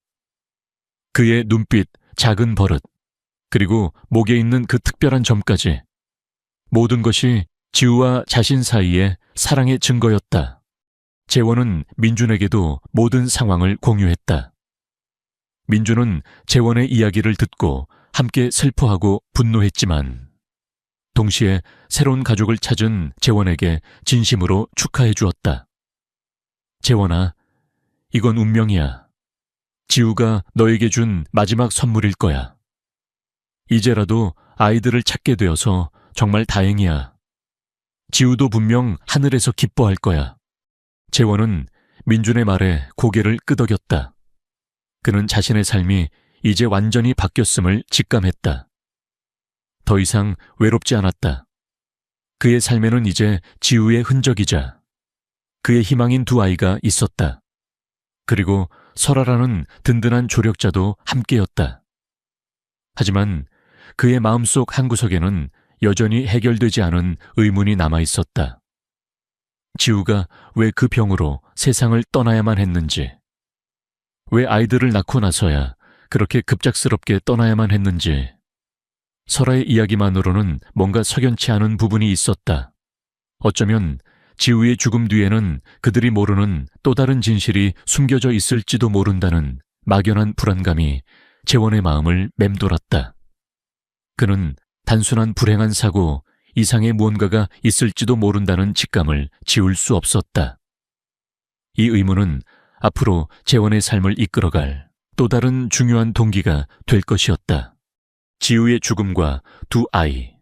그의 눈빛, 작은 버릇, 그리고 목에 있는 그 특별한 점까지 모든 것이 지우와 자신 사이의 사랑의 증거였다. 재원은 민준에게도 모든 상황을 공유했다. 민준은 재원의 이야기를 듣고 함께 슬퍼하고 분노했지만 동시에 새로운 가족을 찾은 재원에게 진심으로 축하해 주었다. 재원아, 이건 운명이야. 지우가 너에게 준 마지막 선물일 거야. 이제라도 아이들을 찾게 되어서 정말 다행이야. 지우도 분명 하늘에서 기뻐할 거야. 재원은 민준의 말에 고개를 끄덕였다. 그는 자신의 삶이 이제 완전히 바뀌었음을 직감했다. 더 이상 외롭지 않았다. 그의 삶에는 이제 지우의 흔적이자 그의 희망인 두 아이가 있었다. 그리고 설아라는 든든한 조력자도 함께였다. 하지만 그의 마음속 한구석에는 여전히 해결되지 않은 의문이 남아 있었다. 지우가 왜 그 병으로 세상을 떠나야만 했는지, 왜 아이들을 낳고 나서야 그렇게 급작스럽게 떠나야만 했는지, 설아의 이야기만으로는 뭔가 석연치 않은 부분이 있었다. 어쩌면 지우의 죽음 뒤에는 그들이 모르는 또 다른 진실이 숨겨져 있을지도 모른다는 막연한 불안감이 재원의 마음을 맴돌았다. 그는 단순한 불행한 사고 이상의 무언가가 있을지도 모른다는 직감을 지울 수 없었다. 이 의문은 앞으로 재원의 삶을 이끌어갈 또 다른 중요한 동기가 될 것이었다. 지우의 죽음과 두 아이,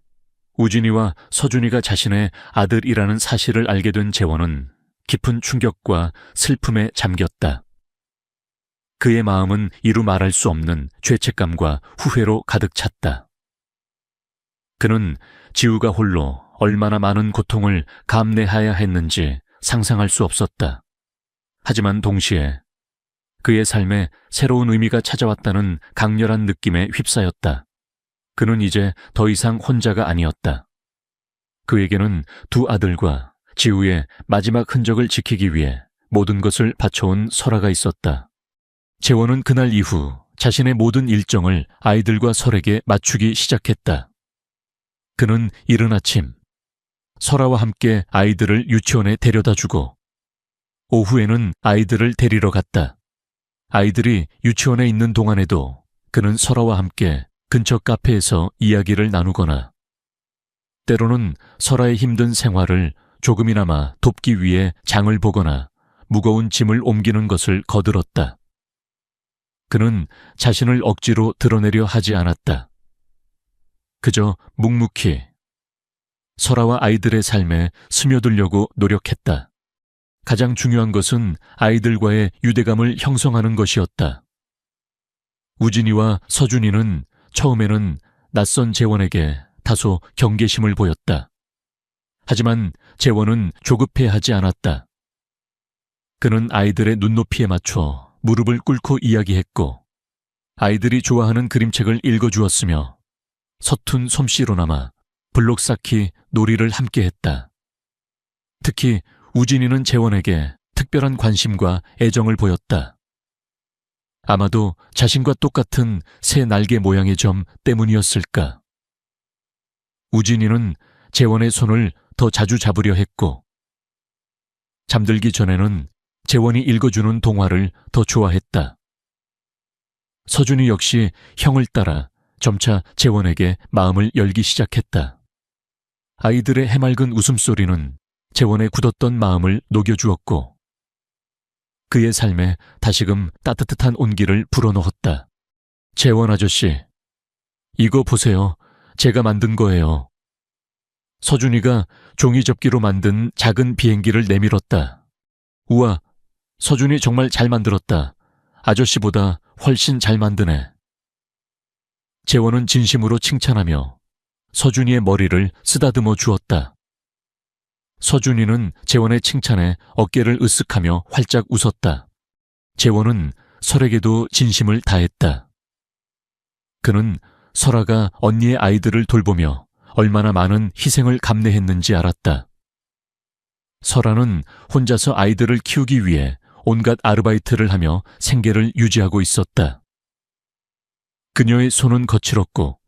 우진이와 서준이가 자신의 아들이라는 사실을 알게 된 재원은 깊은 충격과 슬픔에 잠겼다. 그의 마음은 이루 말할 수 없는 죄책감과 후회로 가득 찼다. 그는 지우가 홀로 얼마나 많은 고통을 감내해야 했는지 상상할 수 없었다. 하지만 동시에 그의 삶에 새로운 의미가 찾아왔다는 강렬한 느낌에 휩싸였다. 그는 이제 더 이상 혼자가 아니었다. 그에게는 두 아들과 지우의 마지막 흔적을 지키기 위해 모든 것을 바쳐온 설아가 있었다. 재원은 그날 이후 자신의 모든 일정을 아이들과 설에게 맞추기 시작했다. 그는 이른 아침 설아와 함께 아이들을 유치원에 데려다주고 오후에는 아이들을 데리러 갔다. 아이들이 유치원에 있는 동안에도 그는 설아와 함께 근처 카페에서 이야기를 나누거나 때로는 설아의 힘든 생활을 조금이나마 돕기 위해 장을 보거나 무거운 짐을 옮기는 것을 거들었다. 그는 자신을 억지로 드러내려 하지 않았다. 그저 묵묵히 설아와 아이들의 삶에 스며들려고 노력했다. 가장 중요한 것은 아이들과의 유대감을 형성하는 것이었다. 우진이와 서준이는 처음에는 낯선 재원에게 다소 경계심을 보였다. 하지만 재원은 조급해하지 않았다. 그는 아이들의 눈높이에 맞춰 무릎을 꿇고 이야기했고 아이들이 좋아하는 그림책을 읽어주었으며 서툰 솜씨로나마 블록 쌓기 놀이를 함께했다. 특히 우진이는 재원에게 특별한 관심과 애정을 보였다. 아마도 자신과 똑같은 새 날개 모양의 점 때문이었을까. 우진이는 재원의 손을 더 자주 잡으려 했고 잠들기 전에는 재원이 읽어주는 동화를 더 좋아했다. 서준이 역시 형을 따라 점차 재원에게 마음을 열기 시작했다. 아이들의 해맑은 웃음소리는 재원의 굳었던 마음을 녹여주었고 그의 삶에 다시금 따뜻한 온기를 불어넣었다. 재원 아저씨, 이거 보세요. 제가 만든 거예요. 서준이가 종이접기로 만든 작은 비행기를 내밀었다. 우와, 서준이 정말 잘 만들었다. 아저씨보다 훨씬 잘 만드네. 재원은 진심으로 칭찬하며 서준이의 머리를 쓰다듬어 주었다. 서준이는 재원의 칭찬에 어깨를 으쓱하며 활짝 웃었다. 재원은 설에게도 진심을 다했다. 그는 설아가 언니의 아이들을 돌보며 얼마나 많은 희생을 감내했는지 알았다. 설아는 혼자서 아이들을 키우기 위해 온갖 아르바이트를 하며 생계를 유지하고 있었다. 그녀의 손은 거칠었고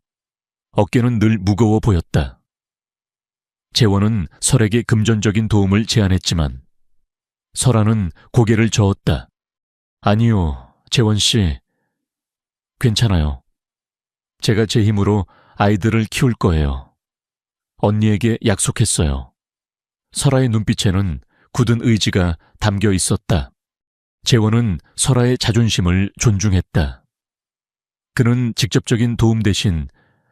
어깨는 늘 무거워 보였다. 재원은 설에게 금전적인 도움을 제안했지만 설아는 고개를 저었다. 아니요, 재원 씨. 괜찮아요. 제가 제 힘으로 아이들을 키울 거예요. 언니에게 약속했어요. 설아의 눈빛에는 굳은 의지가 담겨 있었다. 재원은 설아의 자존심을 존중했다. 그는 직접적인 도움 대신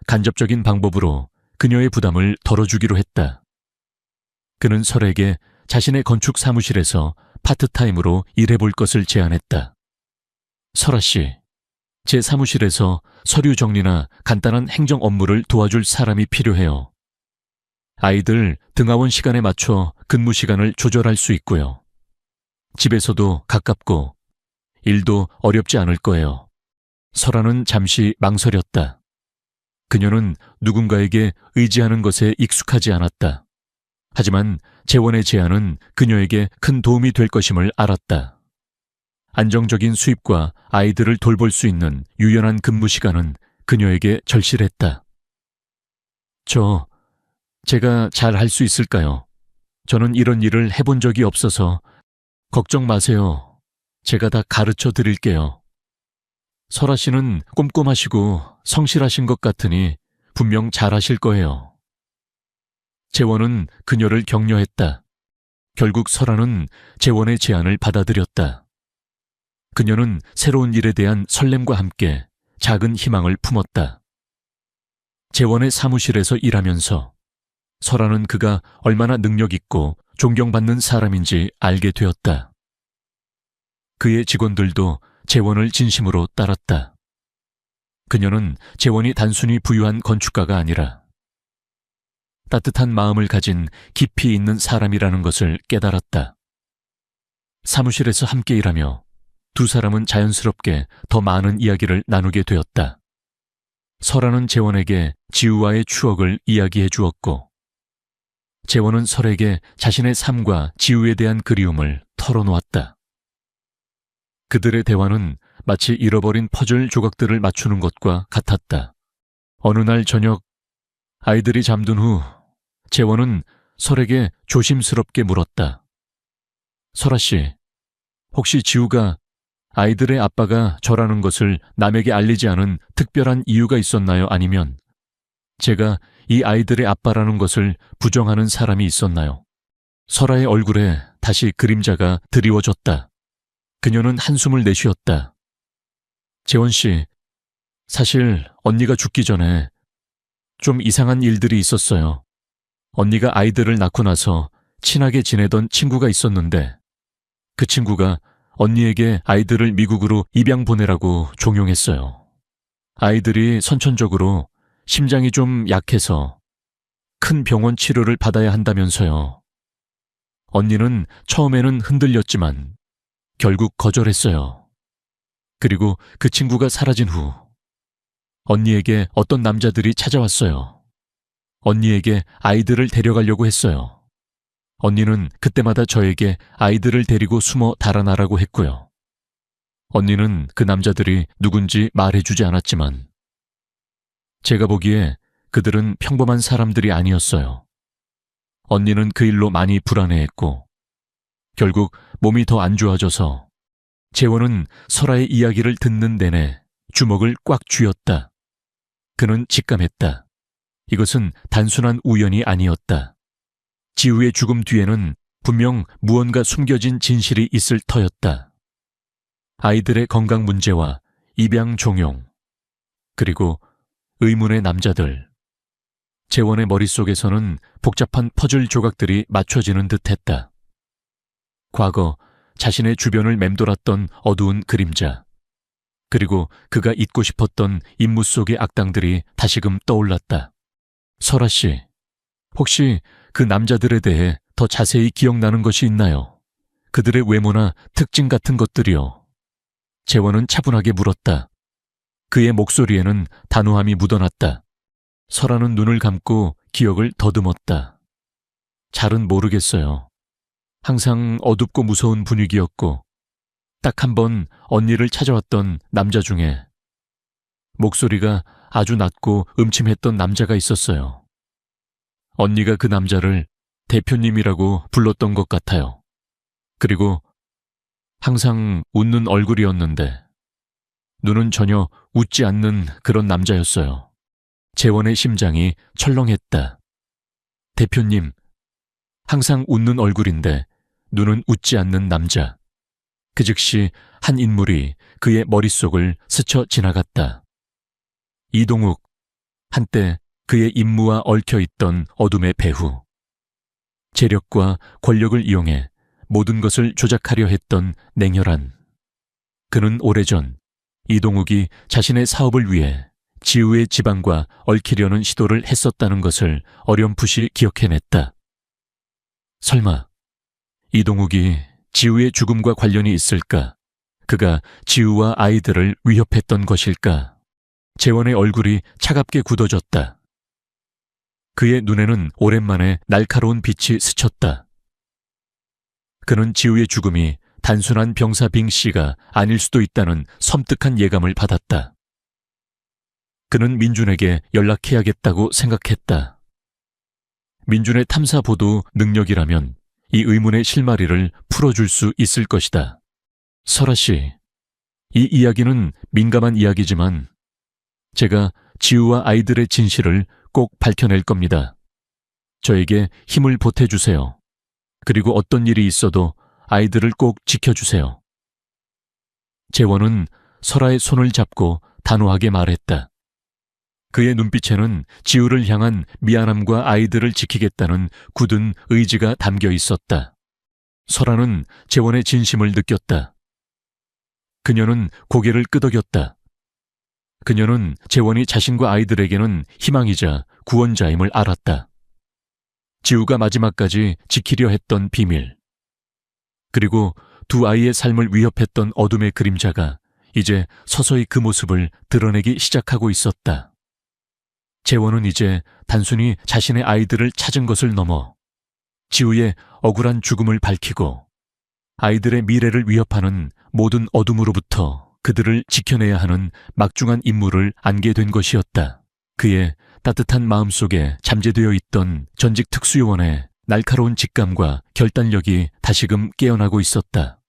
간접적인 방법으로 그녀의 부담을 덜어주기로 했다. 그는 설에게 자신의 건축 사무실에서 파트타임으로 일해볼 것을 제안했다. 설아 씨, 제 사무실에서 서류 정리나 간단한 행정 업무를 도와줄 사람이 필요해요. 아이들 등하원 시간에 맞춰 근무 시간을 조절할 수 있고요. 집에서도 가깝고 일도 어렵지 않을 거예요. 설아는 잠시 망설였다. 그녀는 누군가에게 의지하는 것에 익숙하지 않았다. 하지만 재원의 제안은 그녀에게 큰 도움이 될 것임을 알았다. 안정적인 수입과 아이들을 돌볼 수 있는 유연한 근무 시간은 그녀에게 절실했다. 제가 잘 할 수 있을까요? 저는 이런 일을 해본 적이 없어서 걱정 마세요. 제가 다 가르쳐 드릴게요. 설아 씨는 꼼꼼하시고 성실하신 것 같으니 분명 잘하실 거예요. 재원은 그녀를 격려했다. 결국 설아는 재원의 제안을 받아들였다. 그녀는 새로운 일에 대한 설렘과 함께 작은 희망을 품었다. 재원의 사무실에서 일하면서 설아는 그가 얼마나 능력 있고 존경받는 사람인지 알게 되었다. 그의 직원들도 재원을 진심으로 따랐다. 그녀는 재원이 단순히 부유한 건축가가 아니라 따뜻한 마음을 가진 깊이 있는 사람이라는 것을 깨달았다. 사무실에서 함께 일하며 두 사람은 자연스럽게 더 많은 이야기를 나누게 되었다. 설아는 재원에게 지우와의 추억을 이야기해 주었고 재원은 설에게 자신의 삶과 지우에 대한 그리움을 털어놓았다. 그들의 대화는 마치 잃어버린 퍼즐 조각들을 맞추는 것과 같았다. 어느 날 저녁 아이들이 잠든 후 재원은 설에게 조심스럽게 물었다. 설아 씨, 혹시 지우가 아이들의 아빠가 저라는 것을 남에게 알리지 않은 특별한 이유가 있었나요? 아니면 제가 이 아이들의 아빠라는 것을 부정하는 사람이 있었나요? 설아의 얼굴에 다시 그림자가 드리워졌다. 그녀는 한숨을 내쉬었다. 재원 씨, 사실 언니가 죽기 전에 좀 이상한 일들이 있었어요. 언니가 아이들을 낳고 나서 친하게 지내던 친구가 있었는데 그 친구가 언니에게 아이들을 미국으로 입양 보내라고 종용했어요. 아이들이 선천적으로 심장이 좀 약해서 큰 병원 치료를 받아야 한다면서요. 언니는 처음에는 흔들렸지만 결국 거절했어요. 그리고 그 친구가 사라진 후 언니에게 어떤 남자들이 찾아왔어요. 언니에게 아이들을 데려가려고 했어요. 언니는 그때마다 저에게 아이들을 데리고 숨어 달아나라고 했고요. 언니는 그 남자들이 누군지 말해주지 않았지만 제가 보기에 그들은 평범한 사람들이 아니었어요. 언니는 그 일로 많이 불안해했고 결국 몸이 더 안 좋아져서 재원은 설아의 이야기를 듣는 내내 주먹을 꽉 쥐었다. 그는 직감했다. 이것은 단순한 우연이 아니었다. 지우의 죽음 뒤에는 분명 무언가 숨겨진 진실이 있을 터였다. 아이들의 건강 문제와 입양 종용, 그리고 의문의 남자들. 재원의 머릿속에서는 복잡한 퍼즐 조각들이 맞춰지는 듯했다. 과거 자신의 주변을 맴돌았던 어두운 그림자, 그리고 그가 잊고 싶었던 임무 속의 악당들이 다시금 떠올랐다. 설아 씨, 혹시 그 남자들에 대해 더 자세히 기억나는 것이 있나요? 그들의 외모나 특징 같은 것들이요. 재원은 차분하게 물었다. 그의 목소리에는 단호함이 묻어났다. 설아는 눈을 감고 기억을 더듬었다. 잘은 모르겠어요. 항상 어둡고 무서운 분위기였고, 딱 한 번 언니를 찾아왔던 남자 중에 목소리가 아주 낮고 음침했던 남자가 있었어요. 언니가 그 남자를 대표님이라고 불렀던 것 같아요. 그리고 항상 웃는 얼굴이었는데 눈은 전혀 웃지 않는 그런 남자였어요. 재원의 심장이 철렁했다. 대표님, 항상 웃는 얼굴인데 눈은 웃지 않는 남자. 그 즉시 한 인물이 그의 머릿속을 스쳐 지나갔다. 이동욱, 한때 그의 임무와 얽혀있던 어둠의 배후. 재력과 권력을 이용해 모든 것을 조작하려 했던 냉혈한. 그는 오래전 이동욱이 자신의 사업을 위해 지우의 지방과 얽히려는 시도를 했었다는 것을 어렴풋이 기억해냈다. 설마 이동욱이 지우의 죽음과 관련이 있을까? 그가 지우와 아이들을 위협했던 것일까? 재원의 얼굴이 차갑게 굳어졌다. 그의 눈에는 오랜만에 날카로운 빛이 스쳤다. 그는 지우의 죽음이 단순한 병사 빙 씨가 아닐 수도 있다는 섬뜩한 예감을 받았다. 그는 민준에게 연락해야겠다고 생각했다. 민준의 탐사 보도 능력이라면 이 의문의 실마리를 풀어줄 수 있을 것이다. 설아 씨, 이 이야기는 민감한 이야기지만 제가 지우와 아이들의 진실을 꼭 밝혀낼 겁니다. 저에게 힘을 보태주세요. 그리고 어떤 일이 있어도 아이들을 꼭 지켜주세요. 재원은 설아의 손을 잡고 단호하게 말했다. 그의 눈빛에는 지우를 향한 미안함과 아이들을 지키겠다는 굳은 의지가 담겨 있었다. 설아는 재원의 진심을 느꼈다. 그녀는 고개를 끄덕였다. 그녀는 재원이 자신과 아이들에게는 희망이자 구원자임을 알았다. 지우가 마지막까지 지키려 했던 비밀. 그리고 두 아이의 삶을 위협했던 어둠의 그림자가 이제 서서히 그 모습을 드러내기 시작하고 있었다. 재원은 이제 단순히 자신의 아이들을 찾은 것을 넘어 지우의 억울한 죽음을 밝히고 아이들의 미래를 위협하는 모든 어둠으로부터 그들을 지켜내야 하는 막중한 임무를 안게 된 것이었다. 그의 따뜻한 마음속에 잠재되어 있던 전직 특수요원의 날카로운 직감과 결단력이 다시금 깨어나고 있었다.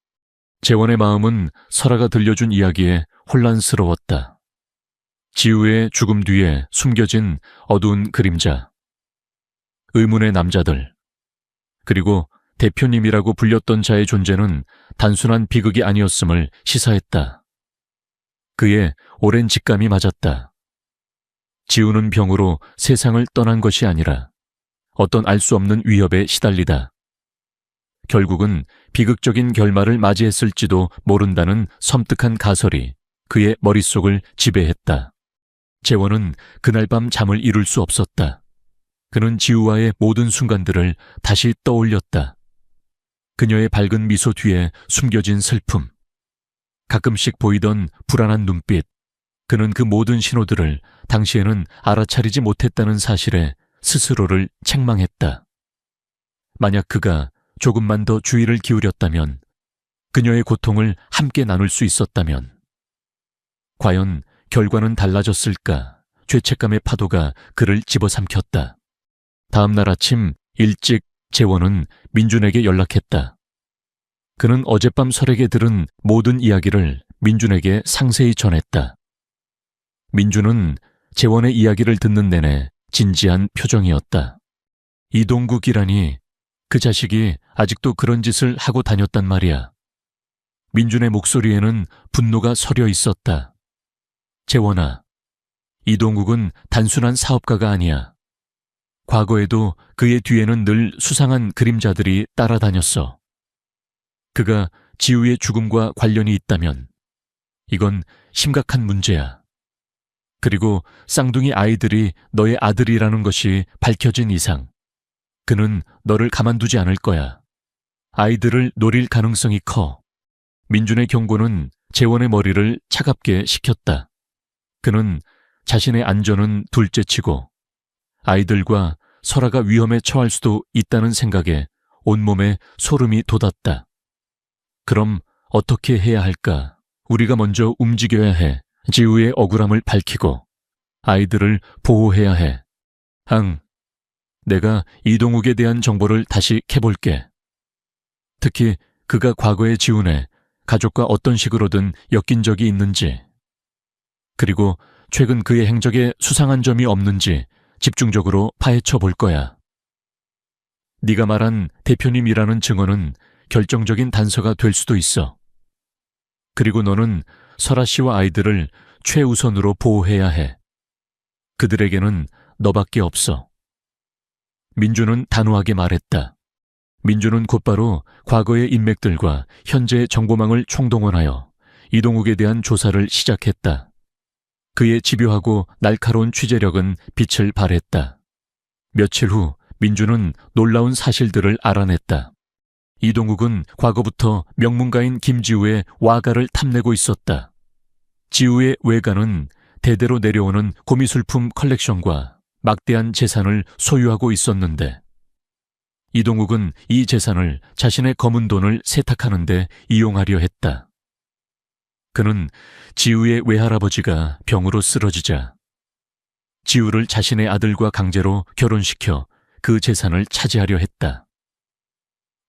재원의 마음은 설아가 들려준 이야기에 혼란스러웠다. 지우의 죽음 뒤에 숨겨진 어두운 그림자, 의문의 남자들, 그리고 대표님이라고 불렸던 자의 존재는 단순한 비극이 아니었음을 시사했다. 그의 오랜 직감이 맞았다. 지우는 병으로 세상을 떠난 것이 아니라 어떤 알 수 없는 위협에 시달리다 결국은 비극적인 결말을 맞이했을지도 모른다는 섬뜩한 가설이 그의 머릿속을 지배했다. 재원은 그날 밤 잠을 이룰 수 없었다. 그는 지우와의 모든 순간들을 다시 떠올렸다. 그녀의 밝은 미소 뒤에 숨겨진 슬픔, 가끔씩 보이던 불안한 눈빛. 그는 그 모든 신호들을 당시에는 알아차리지 못했다는 사실에 스스로를 책망했다. 만약 그가 조금만 더 주의를 기울였다면, 그녀의 고통을 함께 나눌 수 있었다면, 과연 결과는 달라졌을까? 죄책감의 파도가 그를 집어삼켰다. 다음 날 아침 일찍 재원은 민준에게 연락했다. 그는 어젯밤 설에게 들은 모든 이야기를 민준에게 상세히 전했다. 민준은 재원의 이야기를 듣는 내내 진지한 표정이었다. 이동국이라니 그 자식이 아직도 그런 짓을 하고 다녔단 말이야. 민준의 목소리에는 분노가 서려 있었다. 재원아, 이동국은 단순한 사업가가 아니야. 과거에도 그의 뒤에는 늘 수상한 그림자들이 따라다녔어. 그가 지우의 죽음과 관련이 있다면 이건 심각한 문제야. 그리고 쌍둥이 아이들이 너의 아들이라는 것이 밝혀진 이상 그는 너를 가만두지 않을 거야. 아이들을 노릴 가능성이 커. 민준의 경고는 재원의 머리를 차갑게 식혔다. 그는 자신의 안전은 둘째치고 아이들과 설아가 위험에 처할 수도 있다는 생각에 온몸에 소름이 돋았다. 그럼 어떻게 해야 할까? 우리가 먼저 움직여야 해. 지우의 억울함을 밝히고 아이들을 보호해야 해. 내가 이동욱에 대한 정보를 다시 캐볼게. 특히 그가 과거에 지훈에 가족과 어떤 식으로든 엮인 적이 있는지, 그리고 최근 그의 행적에 수상한 점이 없는지 집중적으로 파헤쳐 볼 거야. 네가 말한 대표님이라는 증언은 결정적인 단서가 될 수도 있어. 그리고 너는 설아 씨와 아이들을 최우선으로 보호해야 해. 그들에게는 너밖에 없어. 민주는 단호하게 말했다. 민주는 곧바로 과거의 인맥들과 현재의 정보망을 총동원하여 이동욱에 대한 조사를 시작했다. 그의 집요하고 날카로운 취재력은 빛을 발했다. 며칠 후 민주는 놀라운 사실들을 알아냈다. 이동욱은 과거부터 명문가인 김지우의 와가를 탐내고 있었다. 지우의 외가는 대대로 내려오는 고미술품 컬렉션과 막대한 재산을 소유하고 있었는데 이동욱은 이 재산을 자신의 검은 돈을 세탁하는 데 이용하려 했다. 그는 지우의 외할아버지가 병으로 쓰러지자 지우를 자신의 아들과 강제로 결혼시켜 그 재산을 차지하려 했다.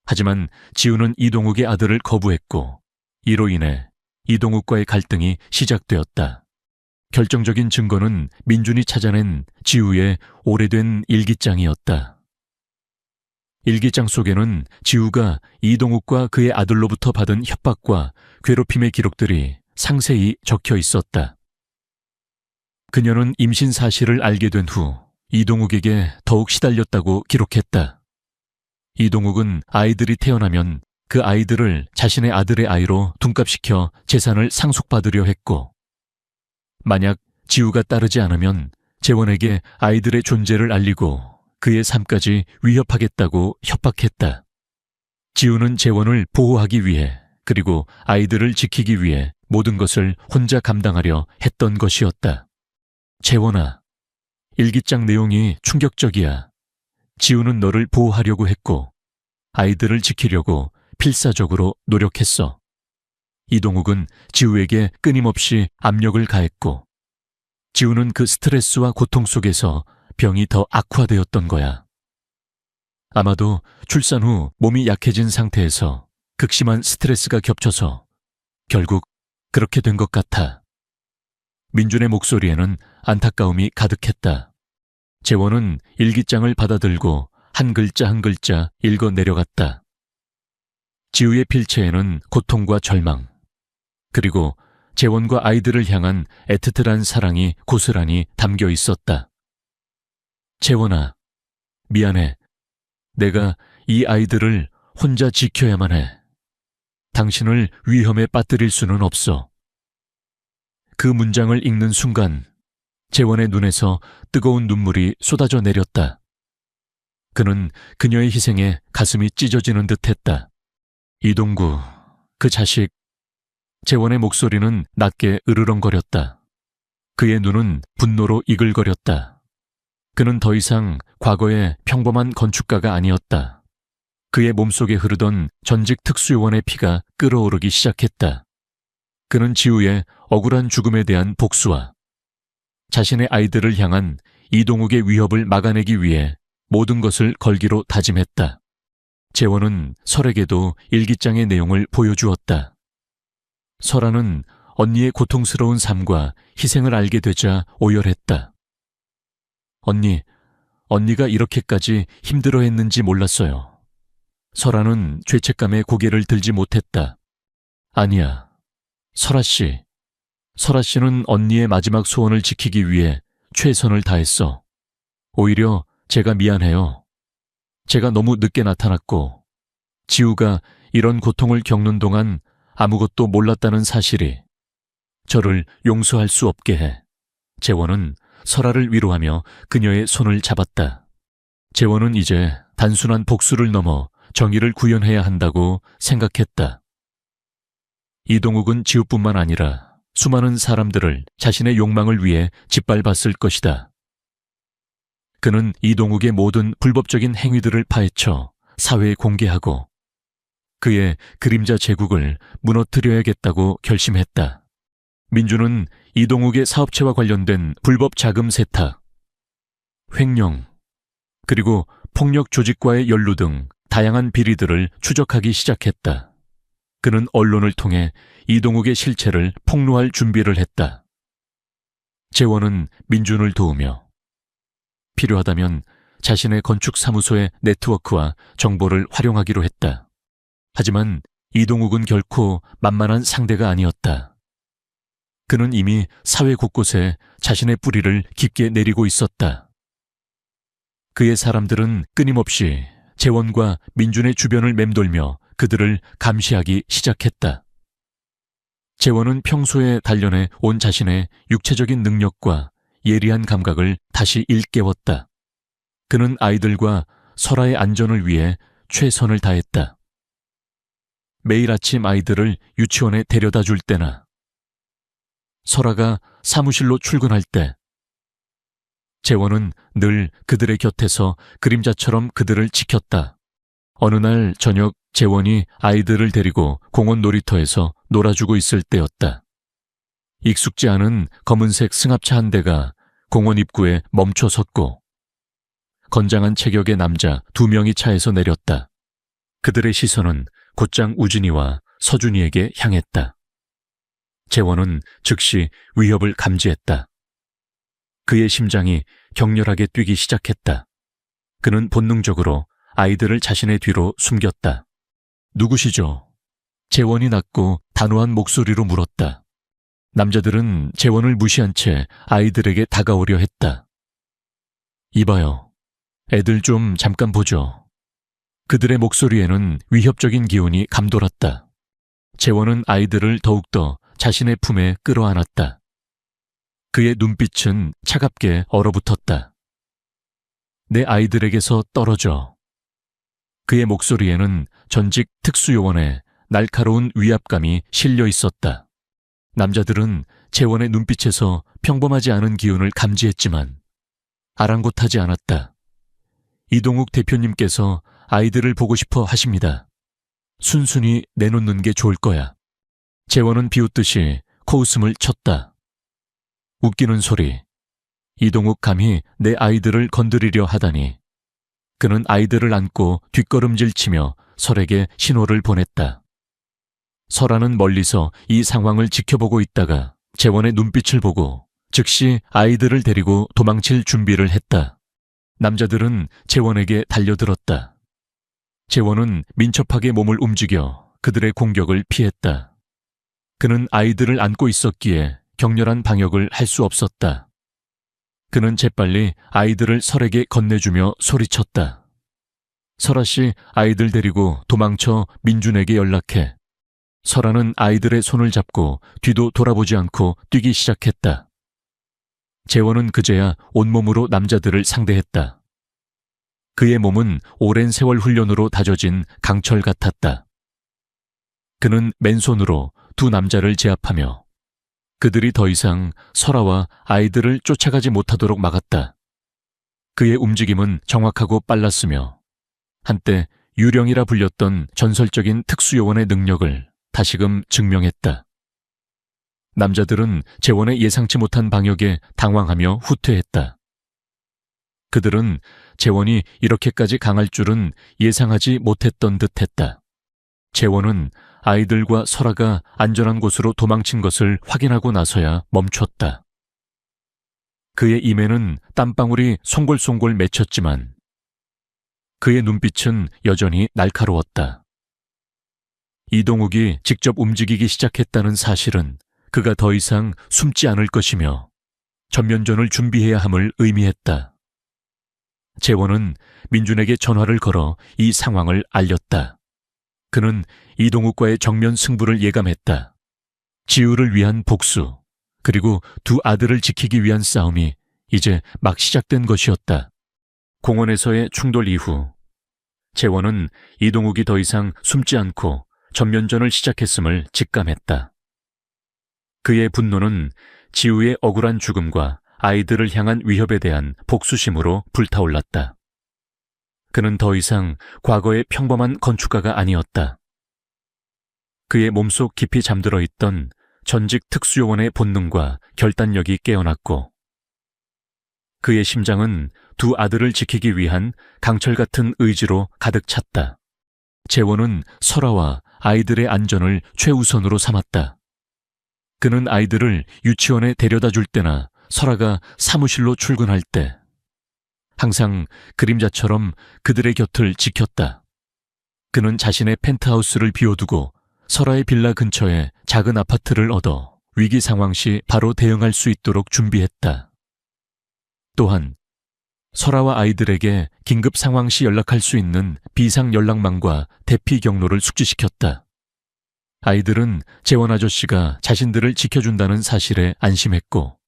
하지만 지우는 이동욱의 아들을 거부했고 이로 인해 이동욱과의 갈등이 시작되었다. 결정적인 증거는 민준이 찾아낸 지우의 오래된 일기장이었다. 일기장 속에는 지우가 이동욱과 그의 아들로부터 받은 협박과 괴롭힘의 기록들이 상세히 적혀 있었다. 그녀는 임신 사실을 알게 된 후 이동욱에게 더욱 시달렸다고 기록했다. 이동욱은 아이들이 태어나면 그 아이들을 자신의 아들의 아이로 둔갑시켜 재산을 상속받으려 했고, 만약 지우가 따르지 않으면 재원에게 아이들의 존재를 알리고 그의 삶까지 위협하겠다고 협박했다. 지우는 재원을 보호하기 위해 그리고 아이들을 지키기 위해 모든 것을 혼자 감당하려 했던 것이었다. 재원아, 일기장 내용이 충격적이야. 지우는 너를 보호하려고 했고 아이들을 지키려고 필사적으로 노력했어. 이동욱은 지우에게 끊임없이 압력을 가했고 지우는 그 스트레스와 고통 속에서 병이 더 악화되었던 거야. 아마도 출산 후 몸이 약해진 상태에서 극심한 스트레스가 겹쳐서 결국 그렇게 된 것 같아. 민준의 목소리에는 안타까움이 가득했다. 재원은 일기장을 받아들고 한 글자 한 글자 읽어 내려갔다. 지우의 필체에는 고통과 절망, 그리고 재원과 아이들을 향한 애틋한 사랑이 고스란히 담겨 있었다. 재원아, 미안해. 내가 이 아이들을 혼자 지켜야만 해. 당신을 위험에 빠뜨릴 수는 없어. 그 문장을 읽는 순간 재원의 눈에서 뜨거운 눈물이 쏟아져 내렸다. 그는 그녀의 희생에 가슴이 찢어지는 듯했다. 이동구, 그 자식. 재원의 목소리는 낮게 으르렁거렸다. 그의 눈은 분노로 이글거렸다. 그는 더 이상 과거의 평범한 건축가가 아니었다. 그의 몸속에 흐르던 전직 특수요원의 피가 끓어오르기 시작했다. 그는 지우의 억울한 죽음에 대한 복수와 자신의 아이들을 향한 이동욱의 위협을 막아내기 위해 모든 것을 걸기로 다짐했다. 재원은 설에게도 일기장의 내용을 보여주었다. 설아는 언니의 고통스러운 삶과 희생을 알게 되자 오열했다. 언니가 이렇게까지 힘들어했는지 몰랐어요. 설아는 죄책감에 고개를 들지 못했다. 아니야. 설아 씨는 언니의 마지막 소원을 지키기 위해 최선을 다했어. 오히려 제가 미안해요. 제가 너무 늦게 나타났고, 지우가 이런 고통을 겪는 동안 아무것도 몰랐다는 사실이 저를 용서할 수 없게 해. 재원은 설아를 위로하며 그녀의 손을 잡았다. 재원은 이제 단순한 복수를 넘어 정의를 구현해야 한다고 생각했다. 이동욱은 지우뿐만 아니라 수많은 사람들을 자신의 욕망을 위해 짓밟았을 것이다. 그는 이동욱의 모든 불법적인 행위들을 파헤쳐 사회에 공개하고 그의 그림자 제국을 무너뜨려야겠다고 결심했다. 민주는 이동욱의 사업체와 관련된 불법 자금 세탁, 횡령, 그리고 폭력 조직과의 연루 등 다양한 비리들을 추적하기 시작했다. 그는 언론을 통해 이동욱의 실체를 폭로할 준비를 했다. 재원은 민준을 도우며 필요하다면 자신의 건축사무소의 네트워크와 정보를 활용하기로 했다. 하지만 이동욱은 결코 만만한 상대가 아니었다. 그는 이미 사회 곳곳에 자신의 뿌리를 깊게 내리고 있었다. 그의 사람들은 끊임없이 재원과 민준의 주변을 맴돌며 그들을 감시하기 시작했다. 재원은 평소에 단련해 온 자신의 육체적인 능력과 예리한 감각을 다시 일깨웠다. 그는 아이들과 설아의 안전을 위해 최선을 다했다. 매일 아침 아이들을 유치원에 데려다 줄 때나 설아가 사무실로 출근할 때 재원은 늘 그들의 곁에서 그림자처럼 그들을 지켰다. 어느 날 저녁 재원이 아이들을 데리고 공원 놀이터에서 놀아주고 있을 때였다. 익숙지 않은 검은색 승합차 한 대가 공원 입구에 멈춰 섰고 건장한 체격의 남자 2명이 차에서 내렸다. 그들의 시선은 곧장 우진이와 서준이에게 향했다. 재원은 즉시 위협을 감지했다. 그의 심장이 격렬하게 뛰기 시작했다. 그는 본능적으로 아이들을 자신의 뒤로 숨겼다. 누구시죠? 재원이 낮고 단호한 목소리로 물었다. 남자들은 재원을 무시한 채 아이들에게 다가오려 했다. 이봐요. 애들 좀 잠깐 보죠. 그들의 목소리에는 위협적인 기운이 감돌았다. 재원은 아이들을 더욱더 자신의 품에 끌어안았다. 그의 눈빛은 차갑게 얼어붙었다. 내 아이들에게서 떨어져. 그의 목소리에는 전직 특수요원의 날카로운 위압감이 실려 있었다. 남자들은 재원의 눈빛에서 평범하지 않은 기운을 감지했지만 아랑곳하지 않았다. 이동욱 대표님께서 아이들을 보고 싶어 하십니다. 순순히 내놓는 게 좋을 거야. 재원은 비웃듯이 코웃음을 쳤다. 웃기는 소리. 이동욱 감히 내 아이들을 건드리려 하다니. 그는 아이들을 안고 뒷걸음질치며 설에게 신호를 보냈다. 설아는 멀리서 이 상황을 지켜보고 있다가 재원의 눈빛을 보고 즉시 아이들을 데리고 도망칠 준비를 했다. 남자들은 재원에게 달려들었다. 재원은 민첩하게 몸을 움직여 그들의 공격을 피했다. 그는 아이들을 안고 있었기에 격렬한 방역을 할 수 없었다. 그는 재빨리 아이들을 설에게 건네주며 소리쳤다. 설아 씨, 아이들 데리고 도망쳐 민준에게 연락해. 설아는 아이들의 손을 잡고 뒤도 돌아보지 않고 뛰기 시작했다. 재원은 그제야 온몸으로 남자들을 상대했다. 그의 몸은 오랜 세월 훈련으로 다져진 강철 같았다. 그는 맨손으로 두 남자를 제압하며 그들이 더 이상 설아와 아이들을 쫓아가지 못하도록 막았다. 그의 움직임은 정확하고 빨랐으며 한때 유령이라 불렸던 전설적인 특수요원의 능력을 다시금 증명했다. 남자들은 재원의 예상치 못한 방역에 당황하며 후퇴했다. 그들은 재원이 이렇게까지 강할 줄은 예상하지 못했던 듯했다. 재원은 아이들과 설아가 안전한 곳으로 도망친 것을 확인하고 나서야 멈췄다. 그의 임에는 땀방울이 송골송골 맺혔지만 그의 눈빛은 여전히 날카로웠다. 이동욱이 직접 움직이기 시작했다는 사실은 그가 더 이상 숨지 않을 것이며 전면전을 준비해야 함을 의미했다. 재원은 민준에게 전화를 걸어 이 상황을 알렸다. 그는 이동욱과의 정면 승부를 예감했다. 지우를 위한 복수, 그리고 두 아들을 지키기 위한 싸움이 이제 막 시작된 것이었다. 공원에서의 충돌 이후 재원은 이동욱이 더 이상 숨지 않고 전면전을 시작했음을 직감했다. 그의 분노는 지우의 억울한 죽음과 아이들을 향한 위협에 대한 복수심으로 불타올랐다. 그는 더 이상 과거의 평범한 건축가가 아니었다. 그의 몸속 깊이 잠들어 있던 전직 특수요원의 본능과 결단력이 깨어났고 그의 심장은 두 아들을 지키기 위한 강철 같은 의지로 가득 찼다. 재원은 설아와 아이들의 안전을 최우선으로 삼았다. 그는 아이들을 유치원에 데려다 줄 때나 설아가 사무실로 출근할 때 항상 그림자처럼 그들의 곁을 지켰다. 그는 자신의 펜트하우스를 비워두고 설아의 빌라 근처에 작은 아파트를 얻어 위기 상황 시 바로 대응할 수 있도록 준비했다. 또한 설아와 아이들에게 긴급 상황 시 연락할 수 있는 비상 연락망과 대피 경로를 숙지시켰다. 아이들은 재원 아저씨가 자신들을 지켜준다는 사실에 안심했고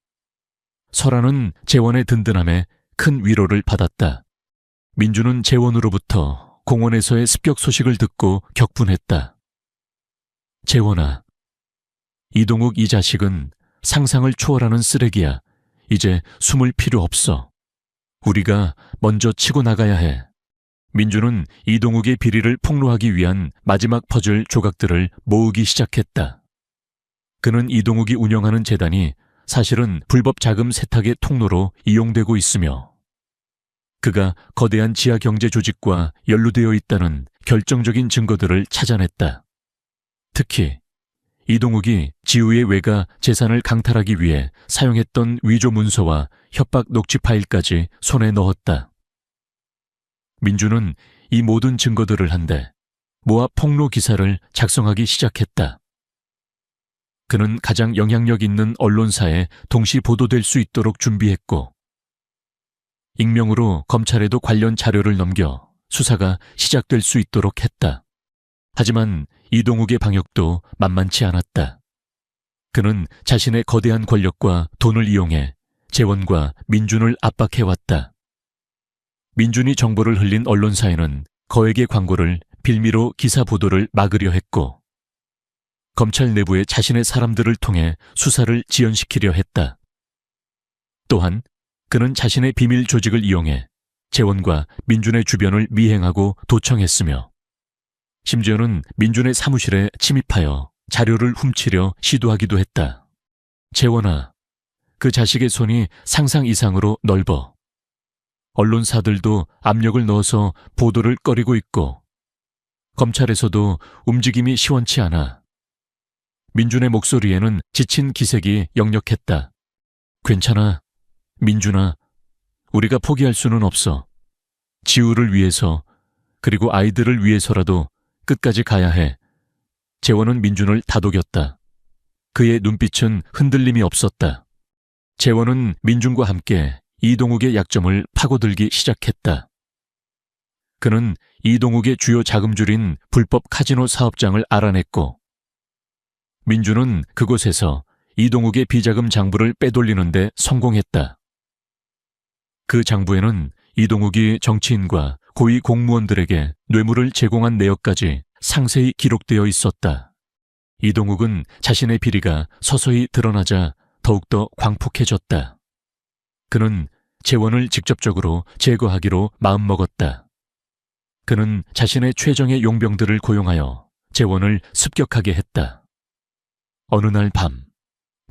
설아는 재원의 든든함에 큰 위로를 받았다. 민주는 재원으로부터 공원에서의 습격 소식을 듣고 격분했다. 재원아, 이동욱 이 자식은 상상을 초월하는 쓰레기야. 이제 숨을 필요 없어. 우리가 먼저 치고 나가야 해. 민주는 이동욱의 비리를 폭로하기 위한 마지막 퍼즐 조각들을 모으기 시작했다. 그는 이동욱이 운영하는 재단이 사실은 불법 자금 세탁의 통로로 이용되고 있으며 그가 거대한 지하 경제 조직과 연루되어 있다는 결정적인 증거들을 찾아냈다. 특히 이동욱이 지우의 외가 재산을 강탈하기 위해 사용했던 위조 문서와 협박 녹취 파일까지 손에 넣었다. 민주는 이 모든 증거들을 한데 모아 폭로 기사를 작성하기 시작했다. 그는 가장 영향력 있는 언론사에 동시 보도될 수 있도록 준비했고 익명으로 검찰에도 관련 자료를 넘겨 수사가 시작될 수 있도록 했다. 하지만 이동욱의 방역도 만만치 않았다. 그는 자신의 거대한 권력과 돈을 이용해 재원과 민준을 압박해왔다. 민준이 정보를 흘린 언론사에는 거액의 광고를 빌미로 기사 보도를 막으려 했고 검찰 내부에 자신의 사람들을 통해 수사를 지연시키려 했다. 또한 그는 자신의 비밀 조직을 이용해 재원과 민준의 주변을 미행하고 도청했으며 심지어는 민준의 사무실에 침입하여 자료를 훔치려 시도하기도 했다. 재원아, 그 자식의 손이 상상 이상으로 넓어. 언론사들도 압력을 넣어서 보도를 꺼리고 있고 검찰에서도 움직임이 시원치 않아. 민준의 목소리에는 지친 기색이 역력했다. 괜찮아, 민준아. 우리가 포기할 수는 없어. 지우를 위해서, 그리고 아이들을 위해서라도 끝까지 가야 해. 재원은 민준을 다독였다. 그의 눈빛은 흔들림이 없었다. 재원은 민준과 함께 이동욱의 약점을 파고들기 시작했다. 그는 이동욱의 주요 자금줄인 불법 카지노 사업장을 알아냈고 민준은 그곳에서 이동욱의 비자금 장부를 빼돌리는 데 성공했다. 그 장부에는 이동욱이 정치인과 고위 공무원들에게 뇌물을 제공한 내역까지 상세히 기록되어 있었다. 이동욱은 자신의 비리가 서서히 드러나자 더욱더 광폭해졌다. 그는 재원을 직접적으로 제거하기로 마음먹었다. 그는 자신의 최정의 용병들을 고용하여 재원을 습격하게 했다. 어느 날 밤,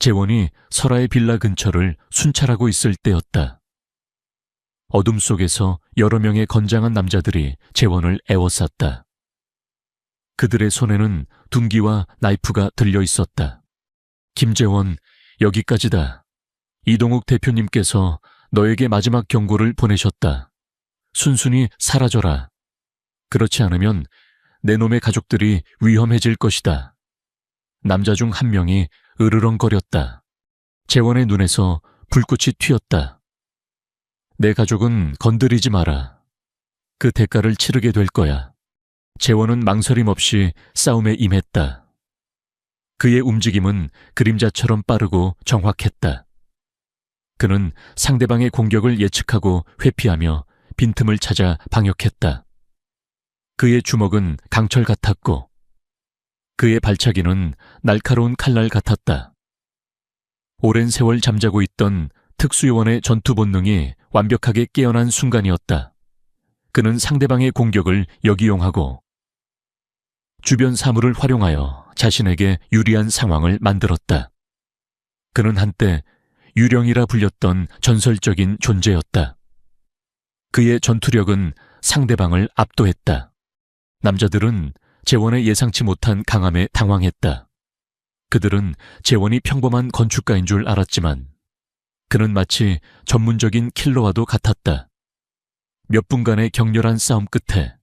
재원이 설아의 빌라 근처를 순찰하고 있을 때였다. 어둠 속에서 여러 명의 건장한 남자들이 재원을 에워쌌다. 그들의 손에는 둔기와 나이프가 들려 있었다. 김재원, 여기까지다. 이동욱 대표님께서 너에게 마지막 경고를 보내셨다. 순순히 사라져라. 그렇지 않으면 내 놈의 가족들이 위험해질 것이다. 남자 중 한 명이 으르렁거렸다. 재원의 눈에서 불꽃이 튀었다. 내 가족은 건드리지 마라. 그 대가를 치르게 될 거야. 재원은 망설임 없이 싸움에 임했다. 그의 움직임은 그림자처럼 빠르고 정확했다. 그는 상대방의 공격을 예측하고 회피하며 빈틈을 찾아 방역했다. 그의 주먹은 강철 같았고 그의 발차기는 날카로운 칼날 같았다. 오랜 세월 잠자고 있던 특수요원의 전투 본능이 완벽하게 깨어난 순간이었다. 그는 상대방의 공격을 역이용하고 주변 사물을 활용하여 자신에게 유리한 상황을 만들었다. 그는 한때 유령이라 불렸던 전설적인 존재였다. 그의 전투력은 상대방을 압도했다. 남자들은 재원의 예상치 못한 강함에 당황했다. 그들은 재원이 평범한 건축가인 줄 알았지만 그는 마치 전문적인 킬러와도 같았다. 몇 분간의 격렬한 싸움 끝에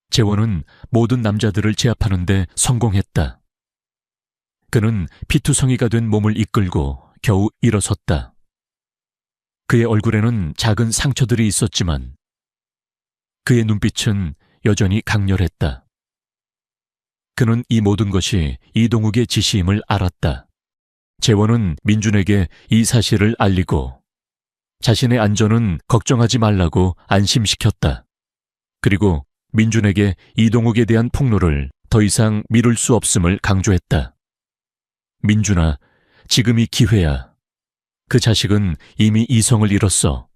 재원은 모든 남자들을 제압하는 데 성공했다. 그는 피투성이가 된 몸을 이끌고 겨우 일어섰다. 그의 얼굴에는 작은 상처들이 있었지만 그의 눈빛은 여전히 강렬했다. 그는 이 모든 것이 이동욱의 지시임을 알았다. 재원은 민준에게 이 사실을 알리고 자신의 안전은 걱정하지 말라고 안심시켰다. 그리고 민준에게 이동욱에 대한 폭로를 더 이상 미룰 수 없음을 강조했다. 민준아, 지금이 기회야. 그 자식은 이미 이성을 잃었어.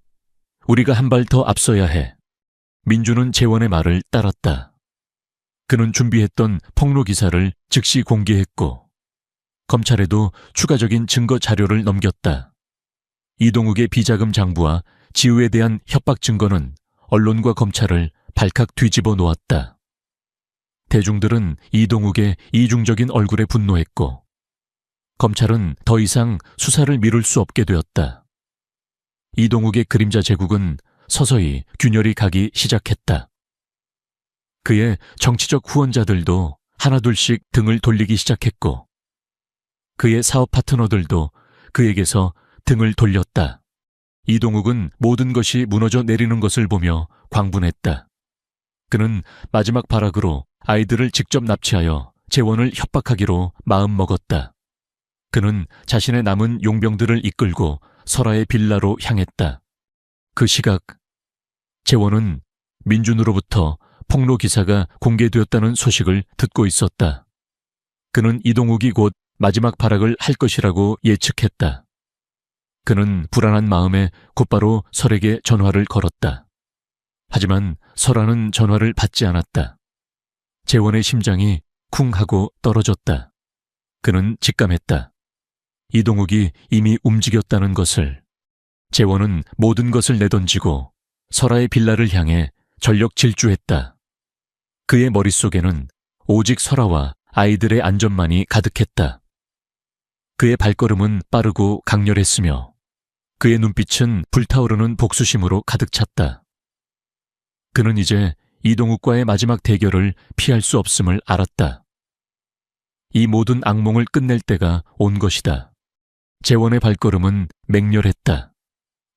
우리가 한 발 더 앞서야 해. 민준은 재원의 말을 따랐다. 그는 준비했던 폭로 기사를 즉시 공개했고 검찰에도 추가적인 증거 자료를 넘겼다. 이동욱의 비자금 장부와 지우에 대한 협박 증거는 언론과 검찰을 발칵 뒤집어 놓았다. 대중들은 이동욱의 이중적인 얼굴에 분노했고 검찰은 더 이상 수사를 미룰 수 없게 되었다. 이동욱의 그림자 제국은 서서히 균열이 가기 시작했다. 그의 정치적 후원자들도 하나둘씩 등을 돌리기 시작했고 그의 사업 파트너들도 그에게서 등을 돌렸다. 이동욱은 모든 것이 무너져 내리는 것을 보며 광분했다. 그는 마지막 발악으로 아이들을 직접 납치하여 재원을 협박하기로 마음먹었다. 그는 자신의 남은 용병들을 이끌고 설아의 빌라로 향했다. 그 시각 재원은 민준으로부터 폭로 기사가 공개되었다는 소식을 듣고 있었다. 그는 이동욱이 곧 마지막 발악을 할 것이라고 예측했다. 그는 불안한 마음에 곧바로 설에게 전화를 걸었다. 하지만 설아는 전화를 받지 않았다. 재원의 심장이 쿵 하고 떨어졌다. 그는 직감했다. 이동욱이 이미 움직였다는 것을. 재원은 모든 것을 내던지고 설아의 빌라를 향해 전력 질주했다. 그의 머릿속에는 오직 설아와 아이들의 안전만이 가득했다. 그의 발걸음은 빠르고 강렬했으며 그의 눈빛은 불타오르는 복수심으로 가득 찼다. 그는 이제 이동욱과의 마지막 대결을 피할 수 없음을 알았다. 이 모든 악몽을 끝낼 때가 온 것이다. 재원의 발걸음은 맹렬했다.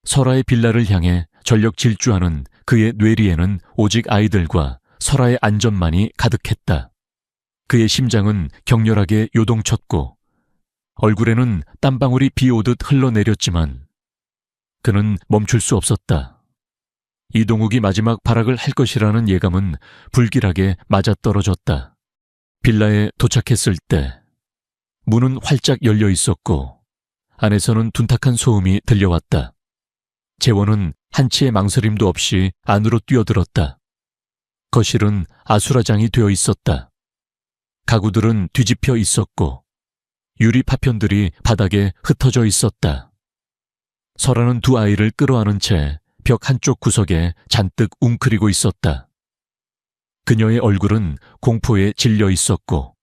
설아의 빌라를 향해 전력 질주하는 그의 뇌리에는 오직 아이들과 설아의 안전만이 가득했다. 그의 심장은 격렬하게 요동쳤고 얼굴에는 땀방울이 비 오듯 흘러내렸지만 그는 멈출 수 없었다. 이동욱이 마지막 발악을 할 것이라는 예감은 불길하게 맞아떨어졌다. 빌라에 도착했을 때 문은 활짝 열려 있었고 안에서는 둔탁한 소음이 들려왔다. 재원은 한치의 망설임도 없이 안으로 뛰어들었다. 거실은 아수라장이 되어 있었다. 가구들은 뒤집혀 있었고 유리 파편들이 바닥에 흩어져 있었다. 설아는 두 아이를 끌어안은 채 벽 한쪽 구석에 잔뜩 웅크리고 있었다. 그녀의 얼굴은 공포에 질려 있었고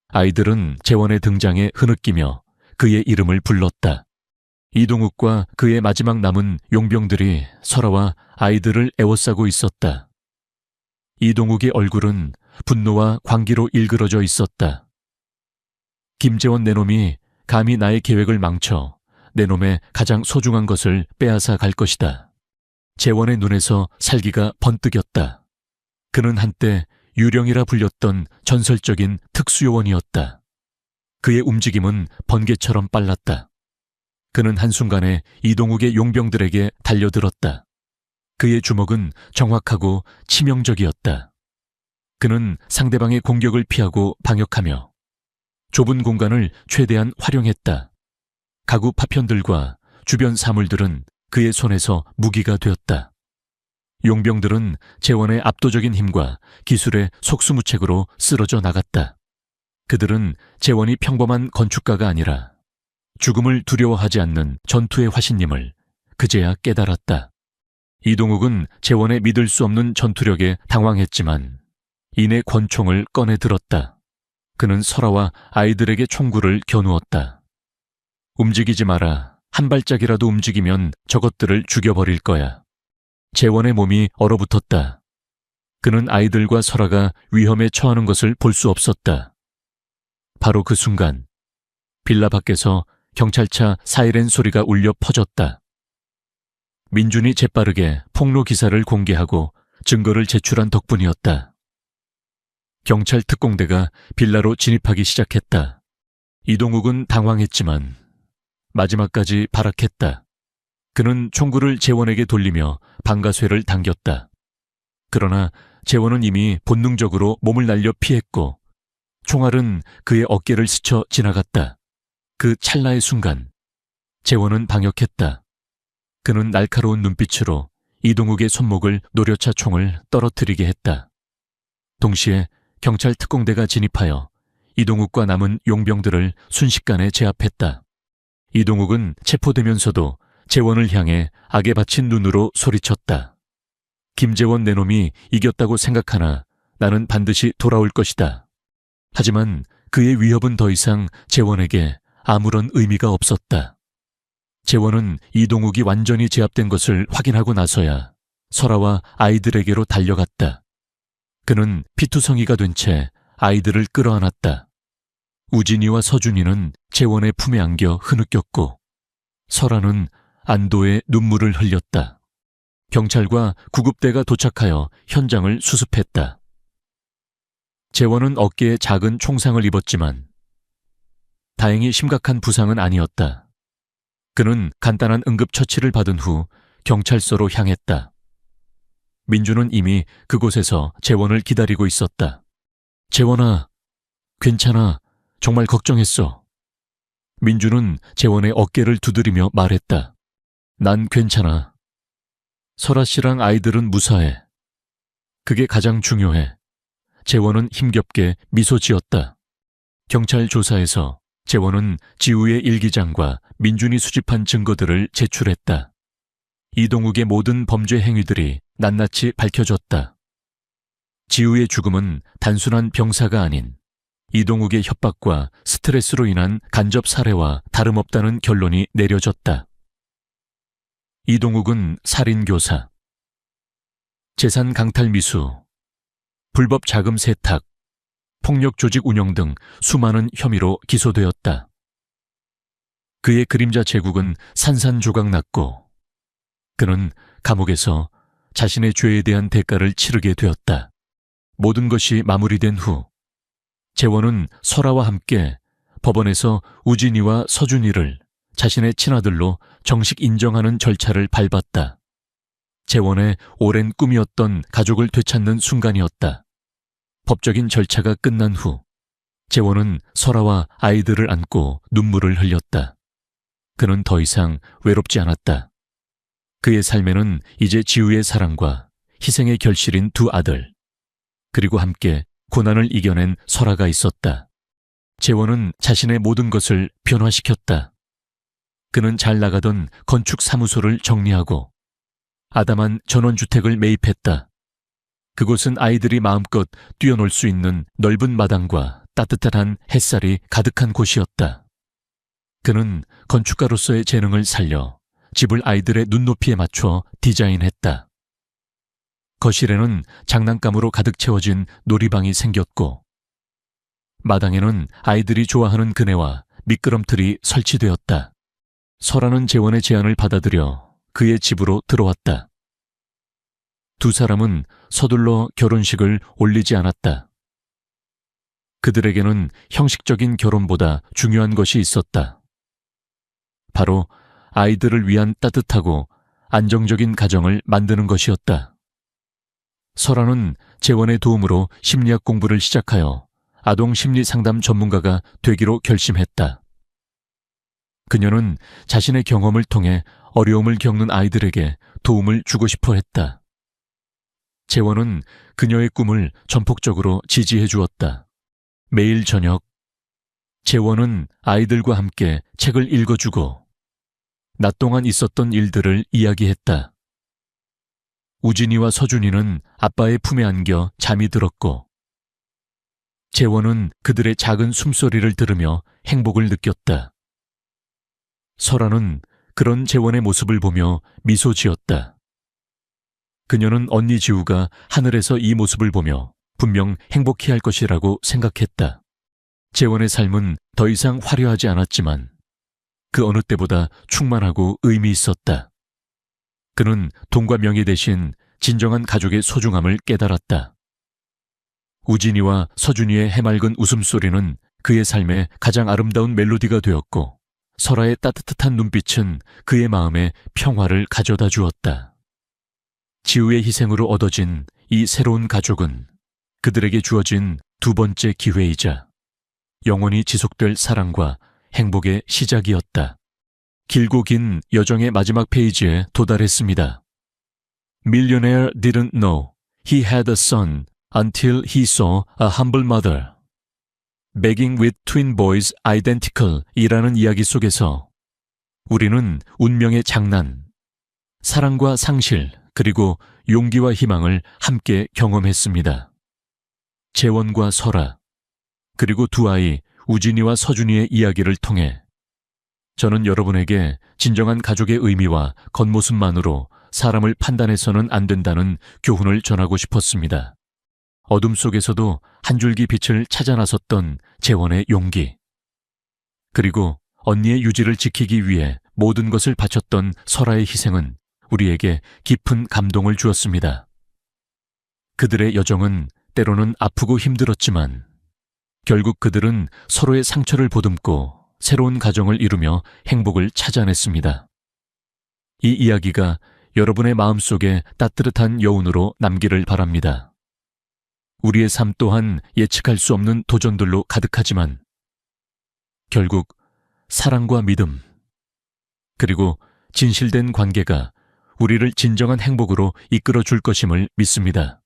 아이들은 재원의 등장에 흐느끼며 그의 이름을 불렀다. 이동욱과 그의 마지막 남은 용병들이 설아와 아이들을 애워싸고 있었다. 이동욱의 얼굴은 분노와 광기로 일그러져 있었다. 김재원 내놈이 감히 나의 계획을 망쳐 내놈의 가장 소중한 것을 빼앗아 갈 것이다. 재원의 눈에서 살기가 번뜩였다. 그는 한때 유령이라 불렸던 전설적인 특수요원이었다. 그의 움직임은 번개처럼 빨랐다. 그는 한순간에 이동욱의 용병들에게 달려들었다. 그의 주먹은 정확하고 치명적이었다. 그는 상대방의 공격을 피하고 방역하며 좁은 공간을 최대한 활용했다. 가구 파편들과 주변 사물들은 그의 손에서 무기가 되었다. 용병들은 재원의 압도적인 힘과 기술의 속수무책으로 쓰러져 나갔다. 그들은 재원이 평범한 건축가가 아니라 죽음을 두려워하지 않는 전투의 화신님을 그제야 깨달았다. 이동욱은 재원의 믿을 수 없는 전투력에 당황했지만 이내 권총을 꺼내 들었다. 그는 설아와 아이들에게 총구를 겨누었다. 움직이지 마라. 한 발짝이라도 움직이면 저것들을 죽여버릴 거야. 재원의 몸이 얼어붙었다. 그는 아이들과 설아가 위험에 처하는 것을 볼 수 없었다. 바로 그 순간 빌라 밖에서 경찰차 사이렌 소리가 울려 퍼졌다. 민준이 재빠르게 폭로 기사를 공개하고 증거를 제출한 덕분이었다. 경찰 특공대가 빌라로 진입하기 시작했다. 이동욱은 당황했지만 마지막까지 발악했다. 그는 총구를 재원에게 돌리며 방가쇠를 당겼다. 그러나 재원은 이미 본능적으로 몸을 날려 피했고 총알은 그의 어깨를 스쳐 지나갔다. 그 찰나의 순간 재원은 방역했다. 그는 날카로운 눈빛으로 이동욱의 손목을 노려차 총을 떨어뜨리게 했다. 동시에 경찰 특공대가 진입하여 이동욱과 남은 용병들을 순식간에 제압했다. 이동욱은 체포되면서도 재원을 향해 악에 받친 눈으로 소리쳤다. 김재원 내놈이 이겼다고 생각하나 나는 반드시 돌아올 것이다. 하지만 그의 위협은 더 이상 재원에게 아무런 의미가 없었다. 재원은 이동욱이 완전히 제압된 것을 확인하고 나서야 설아와 아이들에게로 달려갔다. 그는 피투성이가 된 채 아이들을 끌어안았다. 우진이와 서준이는 재원의 품에 안겨 흐느꼈고 설아는 안도의 눈물을 흘렸다. 경찰과 구급대가 도착하여 현장을 수습했다. 재원은 어깨에 작은 총상을 입었지만 다행히 심각한 부상은 아니었다. 그는 간단한 응급처치를 받은 후 경찰서로 향했다. 민주는 이미 그곳에서 재원을 기다리고 있었다. 재원아, 괜찮아. 정말 걱정했어. 민주는 재원의 어깨를 두드리며 말했다. 난 괜찮아. 설아 씨랑 아이들은 무사해. 그게 가장 중요해. 재원은 힘겹게 미소 지었다. 경찰 조사에서 재원은 지우의 일기장과 민준이 수집한 증거들을 제출했다. 이동욱의 모든 범죄 행위들이 낱낱이 밝혀졌다. 지우의 죽음은 단순한 병사가 아닌 이동욱의 협박과 스트레스로 인한 간접 살해와 다름없다는 결론이 내려졌다. 이동욱은 살인교사, 재산 강탈 미수, 불법 자금 세탁, 폭력 조직 운영 등 수많은 혐의로 기소되었다. 그의 그림자 제국은 산산조각 났고 그는 감옥에서 자신의 죄에 대한 대가를 치르게 되었다. 모든 것이 마무리된 후 재원은 설아와 함께 법원에서 우진이와 서준이를 자신의 친아들로 정식 인정하는 절차를 밟았다. 재원의 오랜 꿈이었던 가족을 되찾는 순간이었다. 법적인 절차가 끝난 후 재원은 설아와 아이들을 안고 눈물을 흘렸다. 그는 더 이상 외롭지 않았다. 그의 삶에는 이제 지우의 사랑과 희생의 결실인 두 아들, 그리고 함께 고난을 이겨낸 설아가 있었다. 재원은 자신의 모든 것을 변화시켰다. 그는 잘 나가던 건축 사무소를 정리하고 아담한 전원주택을 매입했다. 그곳은 아이들이 마음껏 뛰어놀 수 있는 넓은 마당과 따뜻한 햇살이 가득한 곳이었다. 그는 건축가로서의 재능을 살려 집을 아이들의 눈높이에 맞춰 디자인했다. 거실에는 장난감으로 가득 채워진 놀이방이 생겼고 마당에는 아이들이 좋아하는 그네와 미끄럼틀이 설치되었다. 설아는 재원의 제안을 받아들여 그의 집으로 들어왔다. 두 사람은 서둘러 결혼식을 올리지 않았다. 그들에게는 형식적인 결혼보다 중요한 것이 있었다. 바로 아이들을 위한 따뜻하고 안정적인 가정을 만드는 것이었다. 설아는 재원의 도움으로 심리학 공부를 시작하여 아동 심리 상담 전문가가 되기로 결심했다. 그녀는 자신의 경험을 통해 어려움을 겪는 아이들에게 도움을 주고 싶어 했다. 재원은 그녀의 꿈을 전폭적으로 지지해 주었다. 매일 저녁, 재원은 아이들과 함께 책을 읽어주고 낮 동안 있었던 일들을 이야기했다. 우진이와 서준이는 아빠의 품에 안겨 잠이 들었고 재원은 그들의 작은 숨소리를 들으며 행복을 느꼈다. 설아는 그런 재원의 모습을 보며 미소 지었다. 그녀는 언니 지우가 하늘에서 이 모습을 보며 분명 행복해할 것이라고 생각했다. 재원의 삶은 더 이상 화려하지 않았지만 그 어느 때보다 충만하고 의미 있었다. 그는 돈과 명예 대신 진정한 가족의 소중함을 깨달았다. 우진이와 서준이의 해맑은 웃음소리는 그의 삶의 가장 아름다운 멜로디가 되었고 설아의 따뜻한 눈빛은 그의 마음에 평화를 가져다 주었다. 지우의 희생으로 얻어진 이 새로운 가족은 그들에게 주어진 두 번째 기회이자 영원히 지속될 사랑과 행복의 시작이었다. 길고 긴 여정의 마지막 페이지에 도달했습니다. Millionaire didn't know he had a son until he saw a humble mother. Begging with twin boys identical 이라는 이야기 속에서 우리는 운명의 장난, 사랑과 상실, 그리고 용기와 희망을 함께 경험했습니다. 재원과 설아, 그리고 두 아이 우진이와 서준이의 이야기를 통해 저는 여러분에게 진정한 가족의 의미와 겉모습만으로 사람을 판단해서는 안 된다는 교훈을 전하고 싶었습니다. 어둠 속에서도 한 줄기 빛을 찾아 나섰던 재원의 용기, 그리고 언니의 유지를 지키기 위해 모든 것을 바쳤던 설아의 희생은 우리에게 깊은 감동을 주었습니다. 그들의 여정은 때로는 아프고 힘들었지만 결국 그들은 서로의 상처를 보듬고 새로운 가정을 이루며 행복을 찾아냈습니다. 이 이야기가 여러분의 마음속에 따뜻한 여운으로 남기를 바랍니다. 우리의 삶 또한 예측할 수 없는 도전들로 가득하지만 결국 사랑과 믿음, 그리고 진실된 관계가 우리를 진정한 행복으로 이끌어 줄 것임을 믿습니다.